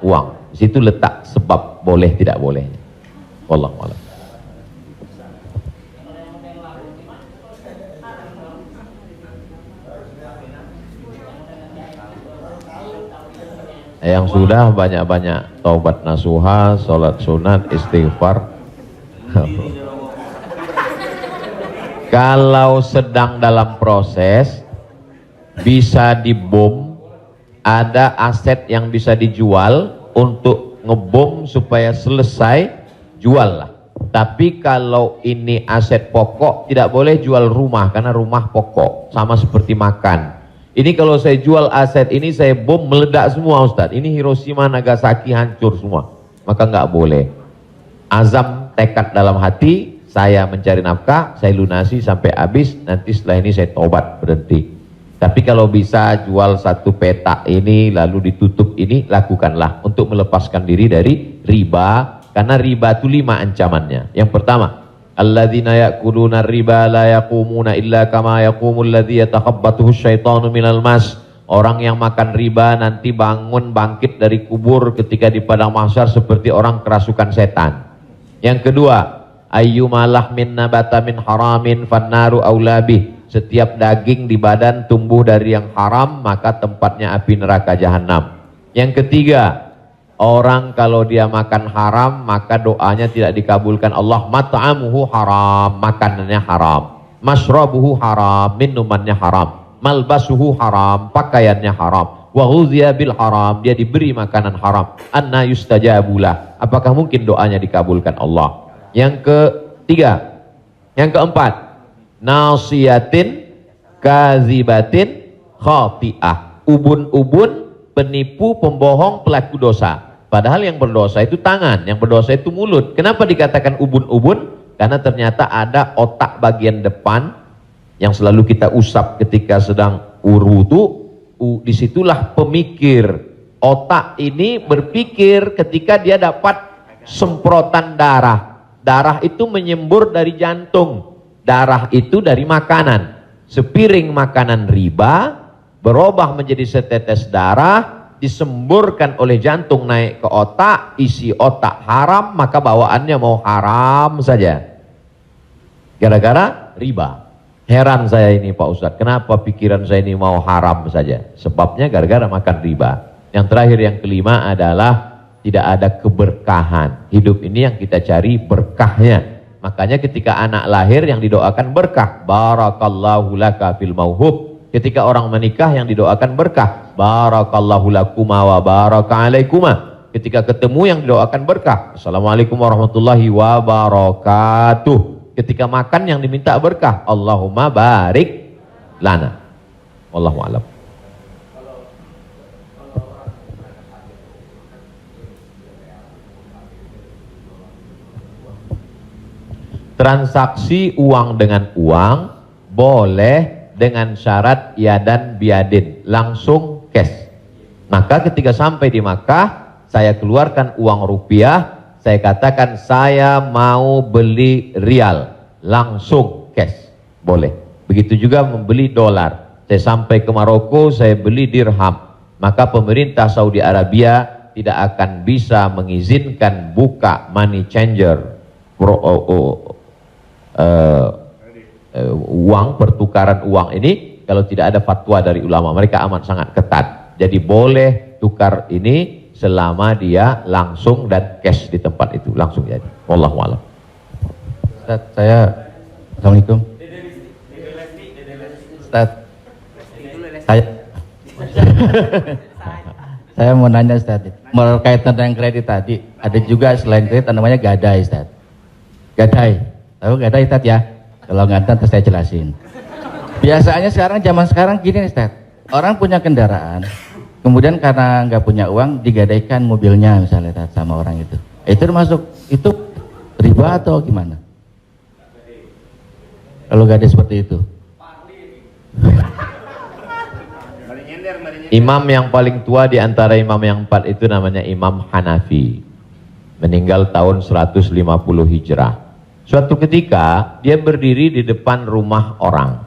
[SPEAKER 3] uang. Di situ letak sebab boleh tidak boleh. Wallahu a'lam. Yang sudah banyak-banyak taubat nasuha, sholat sunat, istighfar. Kalau sedang dalam proses bisa dibom, ada aset yang bisa dijual untuk ngebom supaya selesai, jual lah. Tapi kalau ini aset pokok tidak boleh jual rumah karena rumah pokok, sama seperti makan. Ini kalau saya jual aset ini saya bom meledak semua Ustadz. Ini Hiroshima Nagasaki hancur semua, maka nggak boleh. Azam tekad dalam hati, saya mencari nafkah, saya lunasi sampai habis, nanti setelah ini saya tobat berhenti. Tapi kalau bisa jual satu petak ini lalu ditutup ini, lakukanlah untuk melepaskan diri dari riba, karena riba itu 5 ancamannya. Yang pertama, alladzina ya'kuluna riba la yaqumuna illa kama yaqumul ladzi yatakhabbathu syaitanu minal mas. Orang yang makan riba nanti bangun bangkit dari kubur ketika di padang mahsyar seperti orang kerasukan setan. Yang kedua, ayyuma lahmin nabata min haramin fannaru aulabih. Setiap daging di badan tumbuh dari yang haram, maka tempatnya api neraka jahanam. Yang ketiga, orang kalau dia makan haram, maka doanya tidak dikabulkan Allah. Mat'amuhu haram, makanannya haram. Mashrabuhu haram, minumannya haram. Malbasuhu haram, pakaiannya haram. Wa ghuziya bil haram, dia diberi makanan haram. Anna yustajabulah, apakah mungkin doanya dikabulkan Allah? Yang ketiga, yang keempat, nasiyatin kazibatin khati'ah. Ubun-ubun, penipu, pembohong, pelaku dosa. Padahal yang berdosa itu tangan, yang berdosa itu mulut. Kenapa dikatakan ubun-ubun? Karena ternyata ada otak bagian depan yang selalu kita usap ketika sedang wudu. Disitulah pemikir. Otak ini berpikir ketika dia dapat semprotan darah. Darah itu menyembur dari jantung. Darah itu dari makanan. Sepiring makanan riba berubah menjadi setetes darah, disemburkan oleh jantung naik ke otak, isi otak haram, maka bawaannya mau haram saja. Gara-gara riba. Heran saya ini Pak Ustadz, kenapa pikiran saya ini mau haram saja? Sebabnya gara-gara makan riba. Yang terakhir, yang kelima adalah tidak ada keberkahan. Hidup ini yang kita cari berkahnya. Makanya ketika anak lahir yang didoakan berkah, barakallahu laka fil mauhub. Ketika orang menikah yang didoakan berkah, barakallahu lakuma wa baraka alaikuma. Ketika ketemu yang didoakan berkah, assalamualaikum warahmatullahi wabarakatuh. Ketika makan yang diminta berkah, Allahumma barik lana. Wallahu a'lam. Transaksi uang dengan uang boleh dengan syarat yadan biadin, langsung cash. Maka ketika sampai di Makkah, saya keluarkan uang rupiah, saya katakan saya mau beli rial, langsung cash, boleh. Begitu juga membeli dolar. Saya sampai ke Maroko, saya beli dirham. Maka pemerintah Saudi Arabia tidak akan bisa mengizinkan buka money changer, uang, pertukaran uang ini kalau tidak ada fatwa dari ulama. Mereka amat sangat ketat. Jadi boleh tukar ini selama dia langsung dan cash di tempat itu, langsung jadi. Wallahu a'lam.
[SPEAKER 1] Ustaz, Assalamualaikum. Ustaz, saya mau nanya Ustaz, berkaitan dengan kredit tadi, ada juga selain kredit namanya gadai Ustaz. Gadai, tahu gadai Ustaz ya? Kalau nggak tahu saya jelasin. Biasanya zaman sekarang gini Ustaz, orang punya kendaraan, kemudian karena nggak punya uang digadaikan mobilnya misalnya Ustaz, sama orang itu. Itu termasuk itu riba atau gimana? Kalau gadai seperti itu.
[SPEAKER 3] Imam yang paling tua di antara imam yang 4 itu namanya Imam Hanafi. Meninggal tahun 150 Hijrah. Suatu ketika dia berdiri di depan rumah orang.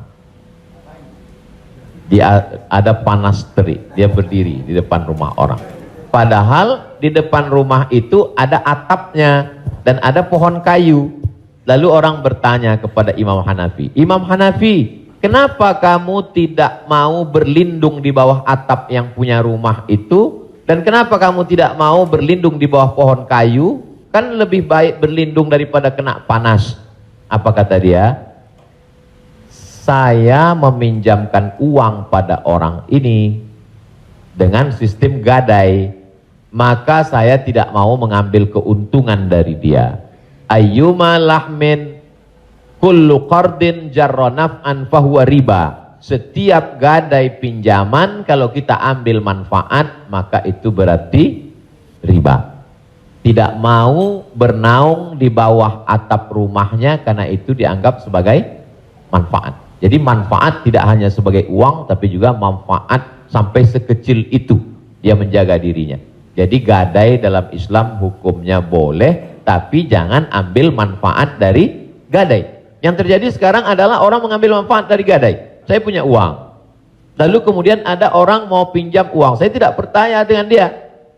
[SPEAKER 3] Ada panas terik, dia berdiri di depan rumah orang. Padahal di depan rumah itu ada atapnya dan ada pohon kayu. Lalu orang bertanya kepada Imam Hanafi, Imam Hanafi, kenapa kamu tidak mau berlindung di bawah atap yang punya rumah itu? Dan kenapa kamu tidak mau berlindung di bawah pohon kayu? Kan lebih baik berlindung daripada kena panas. Apa kata dia? Saya meminjamkan uang pada orang ini dengan sistem gadai, maka saya tidak mau mengambil keuntungan dari dia. Ayyuma lahmin kullu qardin jarra naf'an fahuwa riba. Setiap gadai pinjaman kalau kita ambil manfaat maka itu berarti riba. Tidak mau bernaung di bawah atap rumahnya karena itu dianggap sebagai manfaat. Jadi manfaat tidak hanya sebagai uang tapi juga manfaat sampai sekecil itu dia menjaga dirinya. Jadi gadai dalam Islam hukumnya boleh, tapi jangan ambil manfaat dari gadai. Yang terjadi sekarang adalah orang mengambil manfaat dari gadai. Saya punya uang, lalu kemudian ada orang mau pinjam uang, saya tidak percaya dengan dia.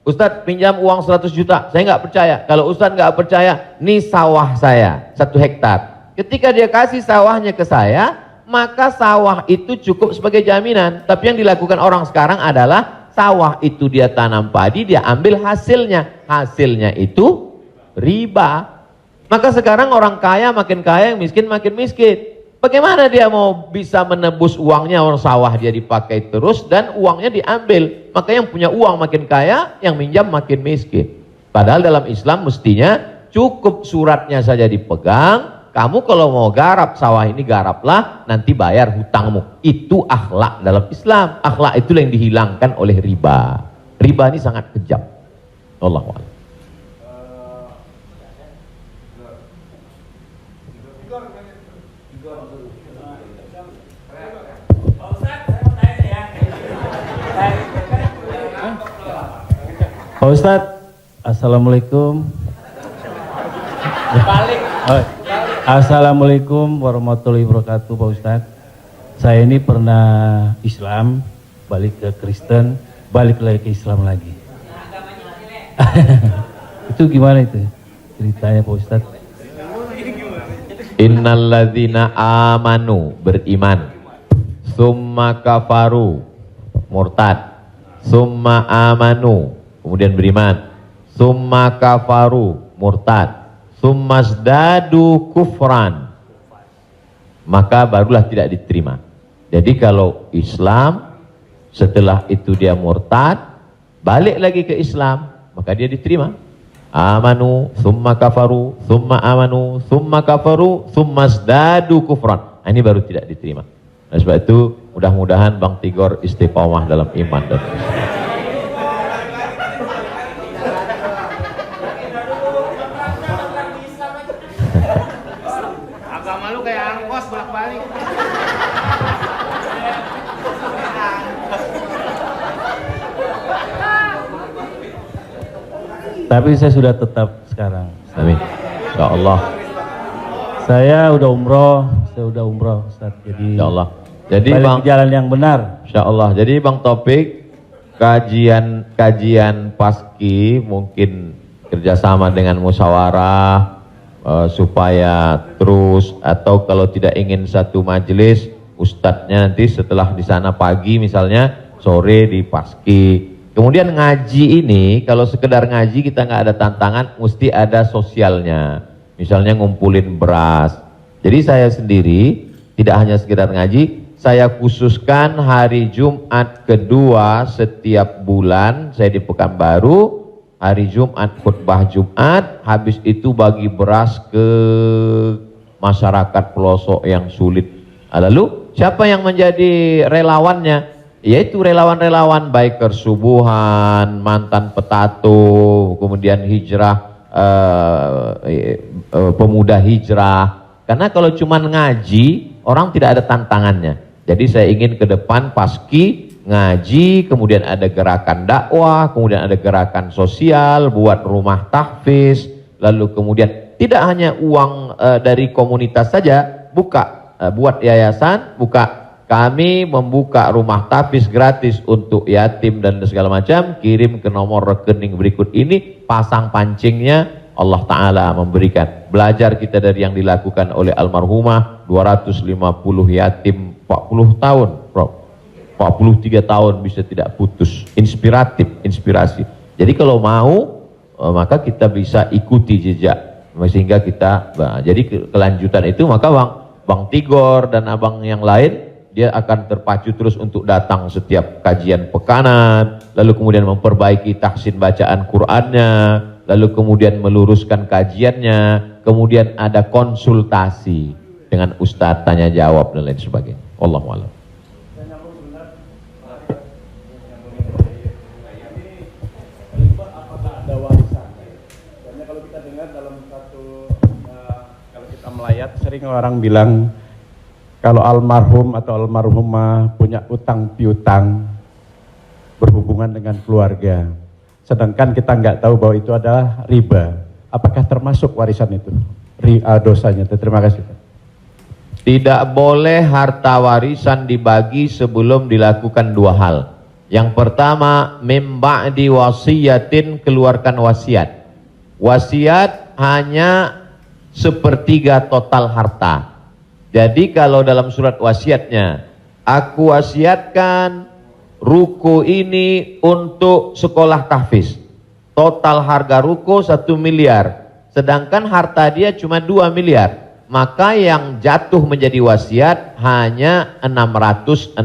[SPEAKER 3] Ustadz pinjam uang 100 juta, saya nggak percaya. Kalau Ustadz nggak percaya, nih sawah saya 1 hektar. Ketika dia kasih sawahnya ke saya, maka sawah itu cukup sebagai jaminan. Tapi yang dilakukan orang sekarang adalah sawah itu dia tanam padi, dia ambil hasilnya. Hasilnya itu riba. Maka sekarang orang kaya makin kaya, yang miskin makin miskin. Bagaimana dia mau bisa menebus uangnya, orang sawah dia dipakai terus dan uangnya diambil. Maka yang punya uang makin kaya, yang minjam makin miskin. Padahal dalam Islam mestinya cukup suratnya saja dipegang. Kamu kalau mau garap sawah ini garaplah, nanti bayar hutangmu. Itu akhlak dalam Islam. Akhlak itulah yang dihilangkan oleh riba. Riba ini sangat kejam. Wallahu a'lam.
[SPEAKER 1] Pak Ustadz, Assalamualaikum. Assalamualaikum warahmatullahi wabarakatuh Pak Ustadz. Saya ini pernah Islam, balik ke Kristen, balik lagi ke Islam lagi. Itu gimana itu ceritanya Pak Ustadz?
[SPEAKER 3] Innalladzina amanu, beriman, summa kafaru, murtad, summa amanu, kemudian beriman, summa kafaru, murtad, summa zdadu kufran, maka barulah tidak diterima. Jadi kalau Islam, setelah itu dia murtad, balik lagi ke Islam, maka dia diterima. Amanu, summa kafaru, summa amanu, summa kafaru, summa zdadu kufran. Nah, ini baru tidak diterima. Nah, sebab itu mudah-mudahan Bang Tigor istiqomah dalam iman dan Islam.
[SPEAKER 7] Agama lu kayak angkos bolak-balik.
[SPEAKER 1] Tapi saya sudah tetap sekarang.
[SPEAKER 3] Amin. Insya Allah.
[SPEAKER 1] Saya udah umroh, Ustaz. Jadi
[SPEAKER 3] Insya Allah. Jadi
[SPEAKER 1] balik
[SPEAKER 3] Bang,
[SPEAKER 1] ke jalan yang benar.
[SPEAKER 3] Insya Allah. Jadi Bang Taufik, kajian paski mungkin kerjasama dengan musyawarah supaya terus, atau kalau tidak ingin satu majelis, ustadznya nanti setelah di sana pagi misalnya, sore di paski. Kemudian ngaji ini, kalau sekedar ngaji kita nggak ada tantangan, mesti ada sosialnya. Misalnya ngumpulin beras. Jadi saya sendiri tidak hanya sekedar ngaji, saya khususkan hari Jumat kedua setiap bulan, saya di Pekanbaru, hari Jumat khutbah Jumat, habis itu bagi beras ke masyarakat pelosok yang sulit. Lalu siapa yang menjadi relawannya? Yaitu relawan-relawan biker subuhan, mantan petato, kemudian hijrah, pemuda hijrah. Karena kalau cuma ngaji, orang tidak ada tantangannya. Jadi saya ingin ke depan paski ngaji, kemudian ada gerakan dakwah, kemudian ada gerakan sosial, buat rumah tahfiz, lalu kemudian tidak hanya uang dari komunitas saja, buat yayasan, kami membuka rumah tahfiz gratis untuk yatim dan segala macam, kirim ke nomor rekening berikut ini, pasang pancingnya, Allah Ta'ala memberikan. Belajar kita dari yang dilakukan oleh almarhumah, 250 yatim 40 tahun, 43 tahun bisa tidak putus. Inspirasi. Jadi kalau mau, maka kita bisa ikuti jejak, sehingga kita, jadi kelanjutan itu, maka Bang Tigor dan abang yang lain, dia akan terpacu terus untuk datang setiap kajian pekanan, lalu kemudian memperbaiki tahsin bacaan Qur'annya, lalu kemudian meluruskan kajiannya, kemudian ada konsultasi dengan ustadz, tanya jawab dan lain sebagainya. Wallahu a'lam.
[SPEAKER 6] Apakah ada warisan? Karena kalau kita dengar dalam satu, kalau kita melayat, sering orang bilang kalau almarhum atau almarhumah punya utang piutang berhubungan dengan keluarga, sedangkan kita nggak tahu bahwa itu adalah riba. Apakah termasuk warisan itu dosanya? Terima kasih.
[SPEAKER 3] Tidak boleh harta warisan dibagi sebelum dilakukan dua hal. Yang pertama, mim ba'di wasiyatin, keluarkan wasiat. Wasiat hanya sepertiga total harta. Jadi kalau dalam surat wasiatnya, aku wasiatkan ruko ini untuk sekolah tahfiz. Total harga ruko 1 miliar. Sedangkan harta dia cuma 2 miliar. Maka yang jatuh menjadi wasiat hanya 666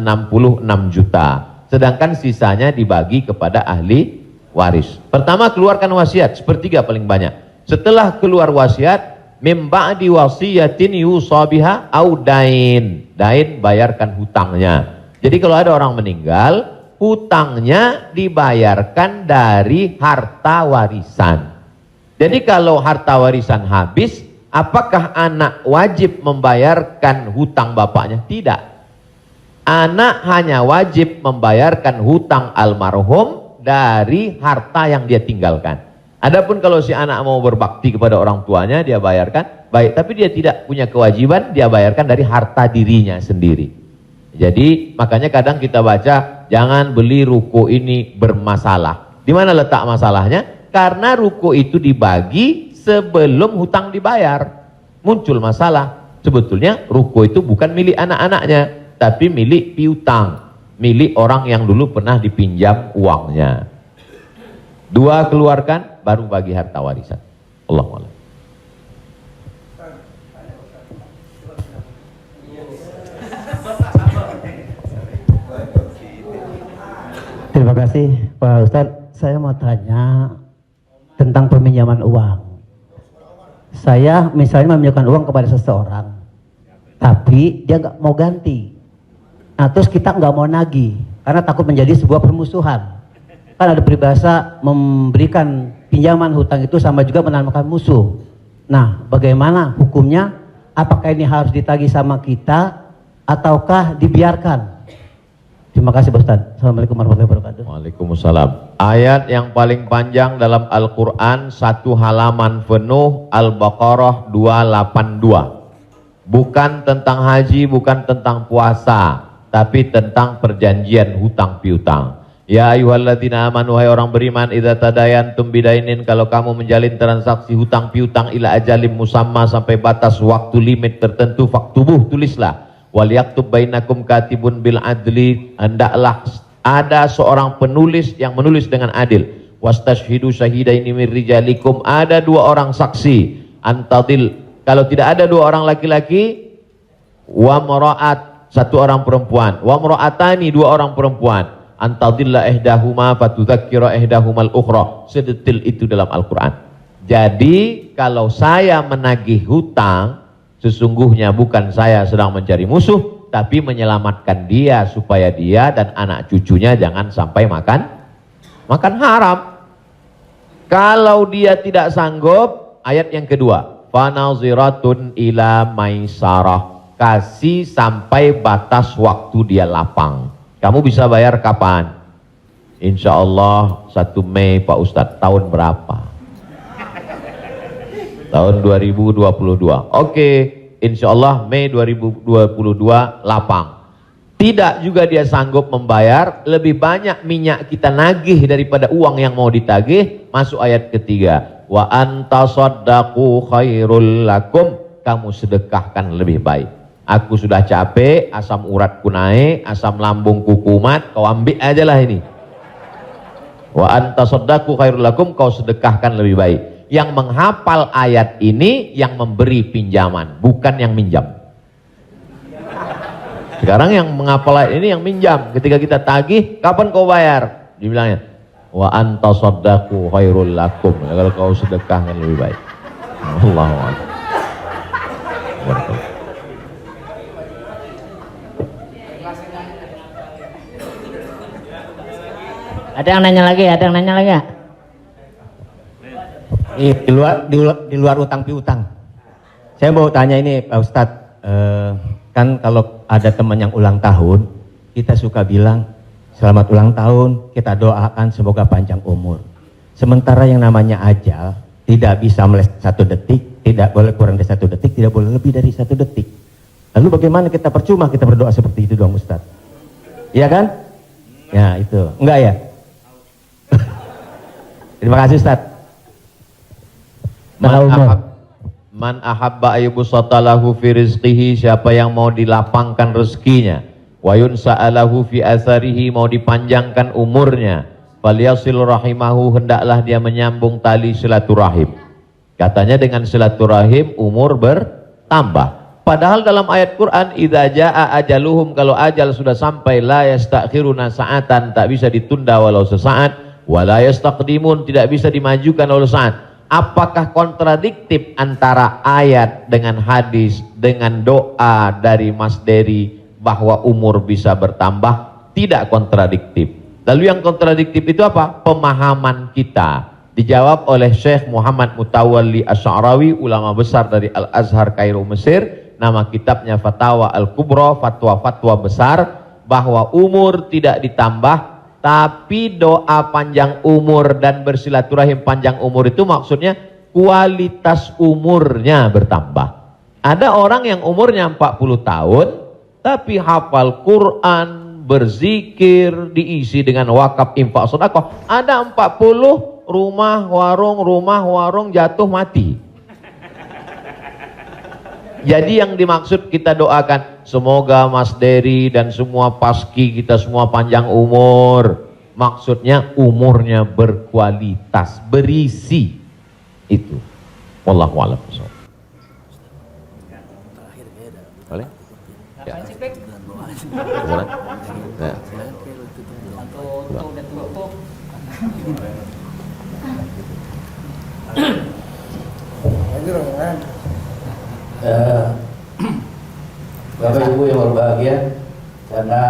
[SPEAKER 3] juta. Sedangkan sisanya dibagi kepada ahli waris. Pertama, keluarkan wasiat, sepertiga paling banyak. Setelah keluar wasiat, mim ba'di wasiyatin yusabiha au dain. Dain, bayarkan hutangnya. Jadi kalau ada orang meninggal, hutangnya dibayarkan dari harta warisan. Jadi kalau harta warisan habis, apakah anak wajib membayarkan hutang bapaknya? Tidak. Anak hanya wajib membayarkan hutang almarhum dari harta yang dia tinggalkan. Adapun kalau si anak mau berbakti kepada orang tuanya, dia bayarkan, baik, tapi dia tidak punya kewajiban, dia bayarkan dari harta dirinya sendiri. Jadi makanya kadang kita baca, jangan beli ruko ini bermasalah. Di mana letak masalahnya? Karena ruko itu dibagi sebelum hutang dibayar. Muncul masalah. Sebetulnya ruko itu bukan milik anak-anaknya, tapi milik piutang, milik orang yang dulu pernah dipinjam uangnya. Dua, keluarkan baru bagi harta warisan. Allahu a'lam.
[SPEAKER 10] Terima kasih Pak Ustadz. Saya mau tanya tentang peminjaman uang. Saya misalnya meminjamkan uang kepada seseorang, tapi dia nggak mau ganti. Nah terus kita nggak mau nagih karena takut menjadi sebuah permusuhan. Kan ada peribahasa memberikan pinjaman hutang itu sama juga menanamkan musuh. Nah bagaimana hukumnya? Apakah ini harus ditagih sama kita ataukah dibiarkan? Terima kasih Pak Ustadz. Assalamualaikum warahmatullahi wabarakatuh.
[SPEAKER 3] Waalaikumsalam. Ayat yang paling panjang dalam Al-Quran, satu halaman penuh, Al-Baqarah 282. Bukan tentang haji, bukan tentang puasa, tapi tentang perjanjian hutang piutang. Ya ayyuhalladzina amanu, hai orang beriman, idza tadayantum bidainin, kalau kamu menjalin transaksi hutang piutang ila ajalim musamma, sampai batas waktu limit tertentu, faktubuh, tulislah. Wal yaktub bainakum katibun bil adli, hendaklah ada seorang penulis yang menulis dengan adil. Wastashhidu syahidaini min rijalikum, ada dua orang saksi. Antadil, kalau tidak ada dua orang laki-laki, wa maraat, satu orang perempuan, wa maraatani, dua orang perempuan. Antadilla ihdahuma fatudzakkira ihdahumal ukhra. Sedetil itu dalam Al-Qur'an. Jadi kalau saya menagih hutang, sesungguhnya bukan saya sedang mencari musuh, tapi menyelamatkan dia supaya dia dan anak cucunya jangan sampai makan haram. Kalau dia tidak sanggup, ayat yang kedua, fanaziratun ila maisarah, kasih sampai batas waktu dia lapang. Kamu bisa bayar kapan? Insya Allah 1 Mei Pak Ustadz. Tahun berapa? Tahun 2022. Oke, insya Allah Mei 2022 lapang. Tidak juga dia sanggup membayar, lebih banyak minyak kita nagih daripada uang yang mau ditagih. Masuk ayat ketiga, wa antasaddaqu khairul lakum, kamu sedekahkan lebih baik. Aku sudah capek, asam uratku naik, asam lambungku kumat, kau ambil aja lah ini. Wa antasaddaqu khairul lakum, kau sedekahkan lebih baik. Yang menghafal ayat ini yang memberi pinjaman, bukan yang minjam. Sekarang yang menghafal ayat ini yang minjam. Ketika kita tagih, kapan kau bayar? Dibilangnya, wa antasaddaqu khairul lakum, kalau kau sedekahkan lebih baik. Allahu akbar.
[SPEAKER 4] Ada yang nanya lagi? Ada yang nanya lagi ya?
[SPEAKER 10] Di luar utang piutang. Saya mau tanya ini Pak Ustadz, kan kalau ada teman yang ulang tahun, kita suka bilang selamat ulang tahun, kita doakan semoga panjang umur. Sementara yang namanya ajal tidak bisa meleset 1 detik, tidak boleh kurang dari 1 detik, tidak boleh lebih dari 1 detik. Lalu bagaimana kita percuma kita berdoa seperti itu dong Ustadz? Iya kan? Ya itu, enggak ya? Terima kasih Ustadz.
[SPEAKER 3] Man ahabba ayyubsatalahu fi rizqihi, siapa yang mau dilapangkan rezekinya, wa yunsa'alahu fi atharihi, mau dipanjangkan umurnya, falyasil rahimahu, hendaklah dia menyambung tali silaturahim. Katanya dengan silaturahim umur bertambah. Padahal dalam ayat Quran, idza jaa ajaluhum, kalau ajal sudah sampai, la yastakhiruna sa'atan, tak bisa ditunda walau sesaat, wa la yastaqdimun, tidak bisa dimajukan walau saat. Apakah kontradiktif antara ayat dengan hadis dengan doa dari Mas Dery bahwa umur bisa bertambah? Tidak kontradiktif. Lalu yang kontradiktif itu apa? Pemahaman kita. Dijawab oleh Syekh Muhammad Mutawalli Asy'arawi, ulama besar dari Al-Azhar Kairo Mesir. Nama kitabnya Fatawa Al-Kubra, fatwa-fatwa besar, bahwa umur tidak ditambah, tapi doa panjang umur dan bersilaturahim panjang umur itu maksudnya kualitas umurnya bertambah. Ada orang yang umurnya 40 tahun tapi hafal Quran, berzikir, diisi dengan wakaf, infak, sedekah. Ada 40 rumah warung jatuh mati. Jadi yang dimaksud kita doakan, semoga Mas Dery dan semua paski kita semua panjang umur, maksudnya umurnya berkualitas, berisi itu. Wallahu a'lam. Boleh? Ya. Gimana? Nah.
[SPEAKER 1] Bapak Ibu yang berbahagia, karena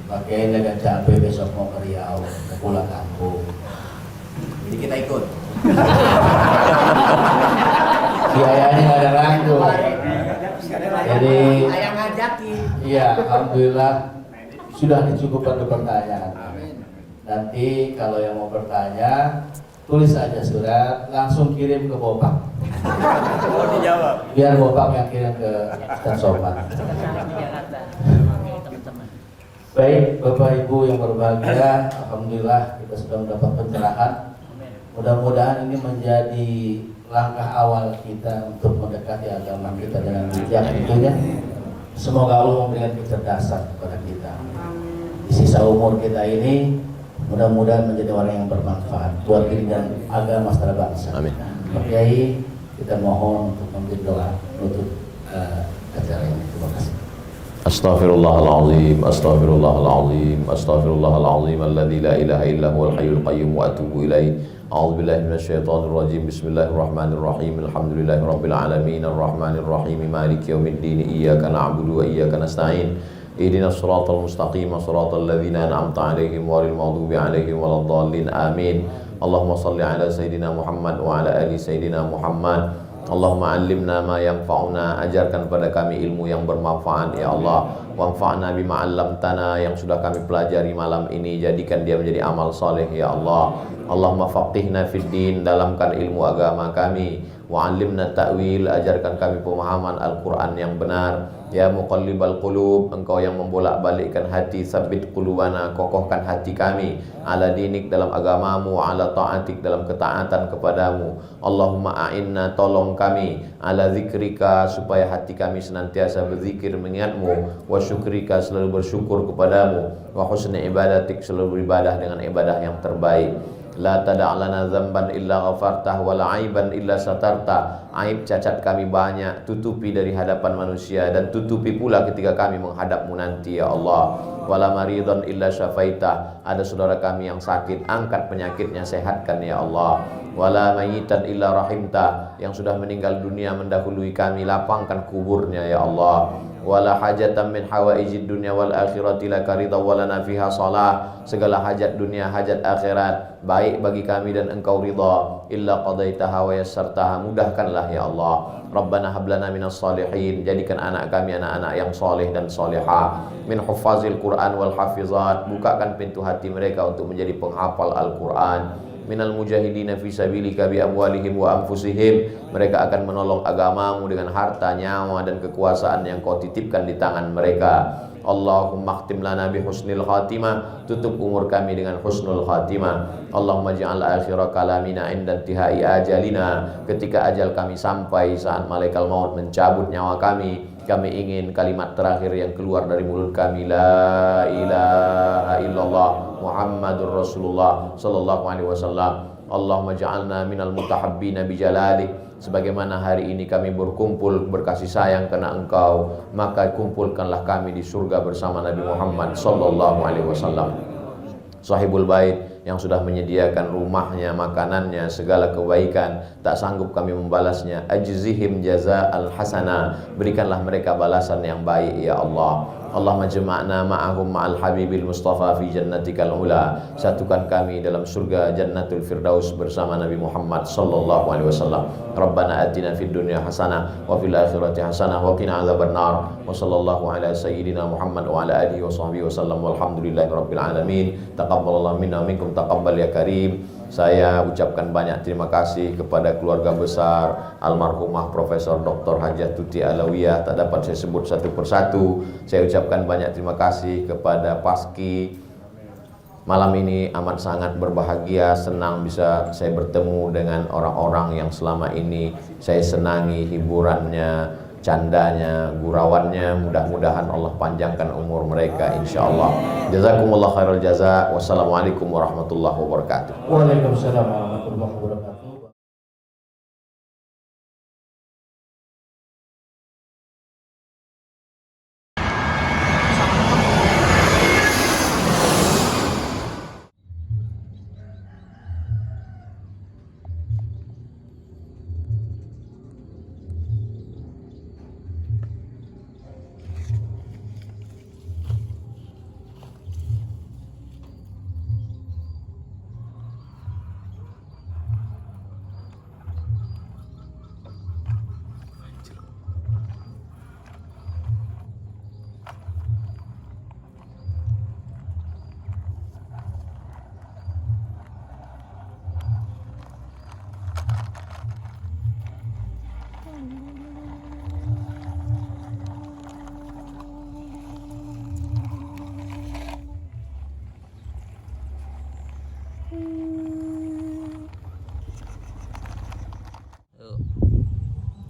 [SPEAKER 1] Pak Kiai agak capek besok mau ke Riau, mau pulang kampung. Jadi kita ikut. Biayanya nggak ada lagi tuh. Jadi,
[SPEAKER 7] Ayang ngajakin.
[SPEAKER 1] iya, alhamdulillah sudah dicukupkan untuk pertanyaan. Nanti kalau yang mau bertanya, tulis saja surat, langsung kirim ke Bopak.
[SPEAKER 8] Oh, dijawab.
[SPEAKER 1] Biar Bopak yang kirim ke Ustaz Somad. Baik, Bapak Ibu yang berbahagia, alhamdulillah kita sudah mendapat pencerahan. Mudah-mudahan ini menjadi langkah awal kita untuk mendekati agama kita dengan bijak tentunya. Semoga Allah memberikan kecerdasan kepada kita. Di sisa umur kita ini, mudah-mudahan menjadi orang yang bermanfaat buat diri dan agama secara bangsa.
[SPEAKER 3] Amin.
[SPEAKER 1] Pak Kiai, kita mohon untuk memberi doa untuk acara ini. Terima kasih.
[SPEAKER 3] Astaghfirullahaladzim, astaghfirullahaladzim, astaghfirullahaladzim, alladzi la ilaha illa huwal hayyul qayyum wa atubu ilaih. A'udzubillahi minasyaitonir rajim. Bismillahirrahmanirrahim. Alhamdulillahirabbil alamin, arrahmanir rahim, maliki yaumiddin. Iyyaka na'budu wa iyyaka nasta'in. Ihdinas siratal mustaqim, siratal ladzina an'amta 'alaihim ghairil maghdubi 'alaihim waladdallin. Amin. Allahumma shalli ala sayidina Muhammad wa ala ali sayidina Muhammad. Allahumma 'allimna ma yanfa'una, ajarkan pada kami ilmu yang bermanfaat ya Allah. Wanfa'na bima 'allamtana, yang sudah kami pelajari malam ini jadikan dia menjadi amal saleh ya Allah. Allahumma faqihna fid din, dalamkan ilmu agama kami. Wa 'allimna ta'wil, ajarkan kami pemahaman Al-Qur'an yang benar. Ya muqallibal qulub, engkau yang membolak-balikkan hati, sabbit qulubana, kokohkan hati kami ala dinik, dalam agamamu, ala ta'atik, dalam ketaatan kepadamu. Allahumma a'inna, tolong kami, ala zikrika, supaya hati kami senantiasa berzikir mengingatmu, wa syukrika, selalu bersyukur kepadamu, wa husni ibadatik, selalu beribadah dengan ibadah yang terbaik. La tada'lana zamban illa ghafartah, wa la aiban illa satartah. Aib cacat kami banyak, tutupi dari hadapan manusia, dan tutupi pula ketika kami menghadapmu nanti ya Allah. Wala maridhan illa syafaitah, ada saudara kami yang sakit, angkat penyakitnya, sehatkan ya Allah. Wala mayitan illa rahimta, yang sudah meninggal dunia mendahului kami, lapangkan kuburnya ya Allah. Wala hajatan min hawaijid dunya wal akhirati laka ridha walana fiha salah, segala hajat dunia, hajat akhirat baik bagi kami dan engkau ridha, illa qadaitaha wa yassartaha, mudahkanlah ya Allah. Rabbana hablana minas salihin, jadikan anak kami anak-anak yang soleh dan solehah, min huffazil Quran wal hafizat, bukakan pintu hati mereka untuk menjadi penghafal Al-Quran. Minal mujahidina fi sabilika bi amwalihim wa anfusihim, mereka akan menolong agamamu dengan harta, nyawa dan kekuasaan yang kau titipkan di tangan mereka. Allahumma khtim lana bi husnil khatimah, tutup umur kami dengan husnul khatimah. Allahumma ja'al akhira kalamina inda intihai ajalina, ketika ajal kami sampai, saat malaikat maut mencabut nyawa kami ingin kalimat terakhir yang keluar dari mulut kami, la ilaha illallah Muhammadur Rasulullah sallallahu alaihi wasallam. Allahumma ja'alna minal mutahabbina bijalalik, sebagaimana hari ini kami berkumpul berkasih sayang karena engkau, maka kumpulkanlah kami di surga bersama Nabi Muhammad sallallahu alaihi wasallam. Sahibul bait yang sudah menyediakan rumahnya, makanannya, segala kebaikan, tak sanggup kami membalasnya. Ajzihim jaza'al hasanah, berikanlah mereka balasan yang baik ya Allah. Allahumma jama'na ma'ahum ma'al habibil mustafa fi jannatikal ula, satukan kami dalam surga jannatul firdaus bersama Nabi Muhammad sallallahu alaihi wasallam. Rabbana atina fid dunya hasanah wa fil akhirati hasanah wa qina adzabannar. Wa sallallahu ala sayyidina Muhammad wa ala alihi wa sahbihi wasallam, walhamdulillahi rabbil alamin. Taqabbalallahu minna minkum taqabbal ya karim. Saya ucapkan banyak terima kasih kepada keluarga besar almarhumah Profesor Dr. Hajah Tuti Alawiyah, tak dapat saya sebut satu persatu. Saya ucapkan banyak terima kasih kepada Paski. Malam ini amat sangat berbahagia, senang bisa saya bertemu dengan orang-orang yang selama ini saya senangi hiburannya, candanya, gurauannya, mudah-mudahan Allah panjangkan umur mereka insyaallah. Jazakumullah khairal jaza. Wassalamualaikum warahmatullahi wabarakatuh.
[SPEAKER 1] Waalaikumsalam warahmatullahi wabarakatuh.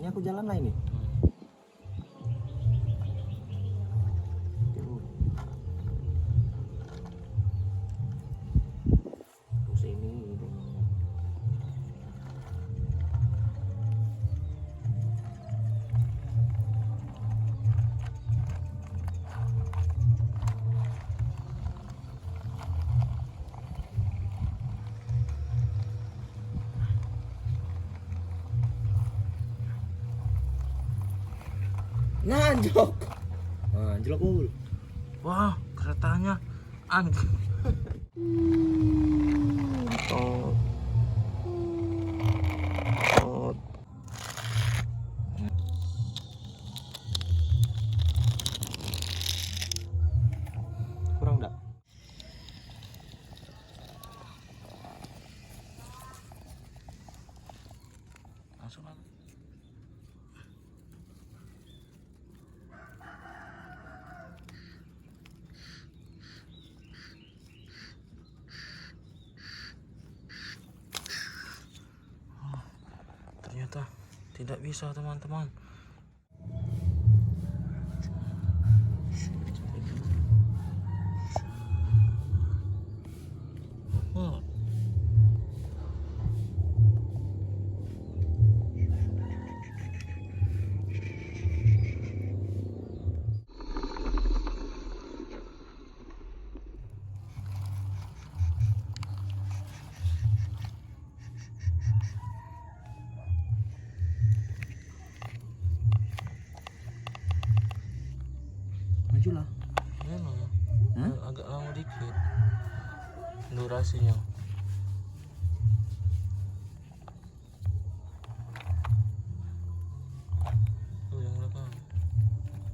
[SPEAKER 8] Ini aku jalan lah ini. Terus ini. Nah, anjlok. Nah, anjlok ul. Wah, keretanya anjlok. Tot. Tot. Kurang enggak? Langsung aja. Ternyata tidak bisa teman-teman. Majulah. Agak lama dikit durasinya. Tuh yang belakang,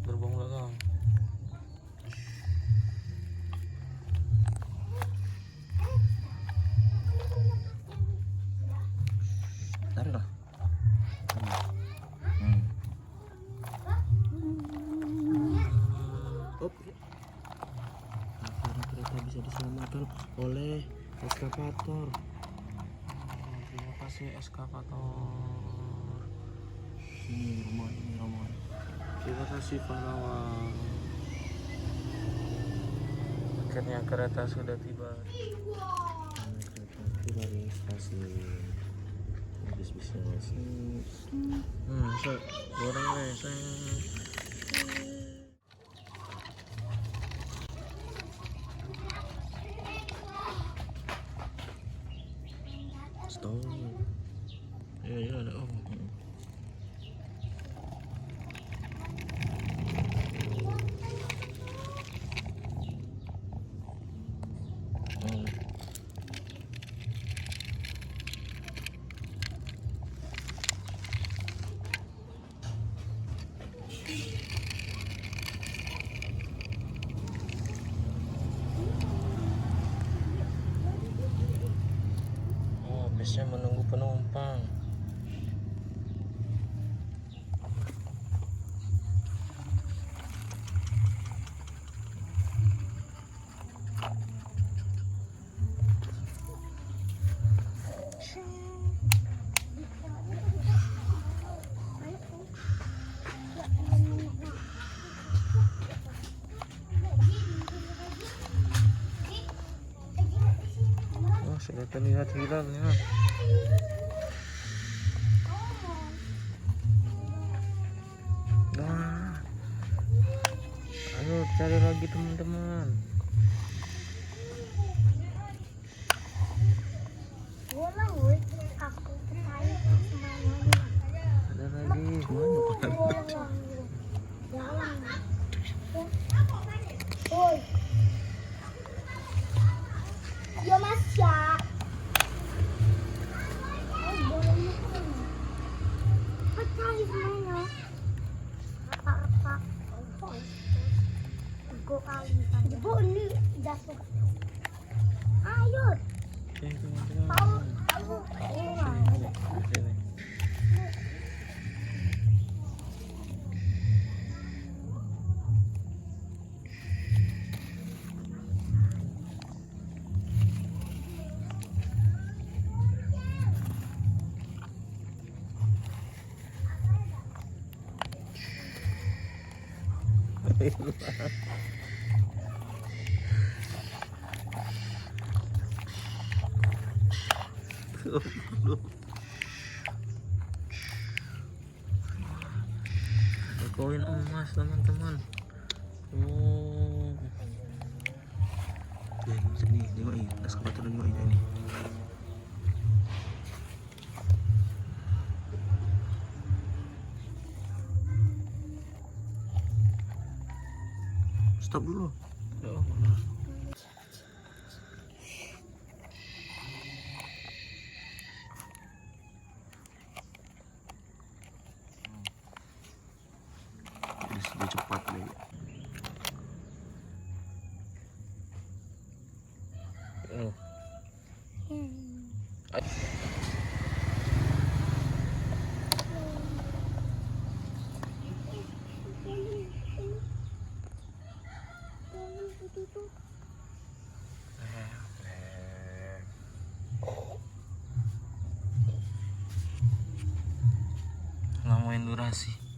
[SPEAKER 8] gerbang belakang. Tarik lah. Akhirnya kereta bisa diselamatkan oleh eskavator. Terima kasih eskavator. Ini Roman. Terima kasih pahlawan. Akhirnya kereta sudah tiba. Kereta tiba di stasiun. Habis bisa sih. Goreng deh, Stop. Ya ada om. Bisnya menunggu penumpang. terlihat hilalnya. Nah, ayo cari lagi teman-teman. Ada lagi.
[SPEAKER 11] Yo Mas ya. Pecah semuanya. Apa-apa. Go kali. Bu ini jatuh. Ayo.
[SPEAKER 8] Koin emas teman-teman. Oh, sini tengok ini, eskavator tengok ini. Stop dulu. Oh, mana? Jadi sudah cepat nih. Oh. Nggak main durasi.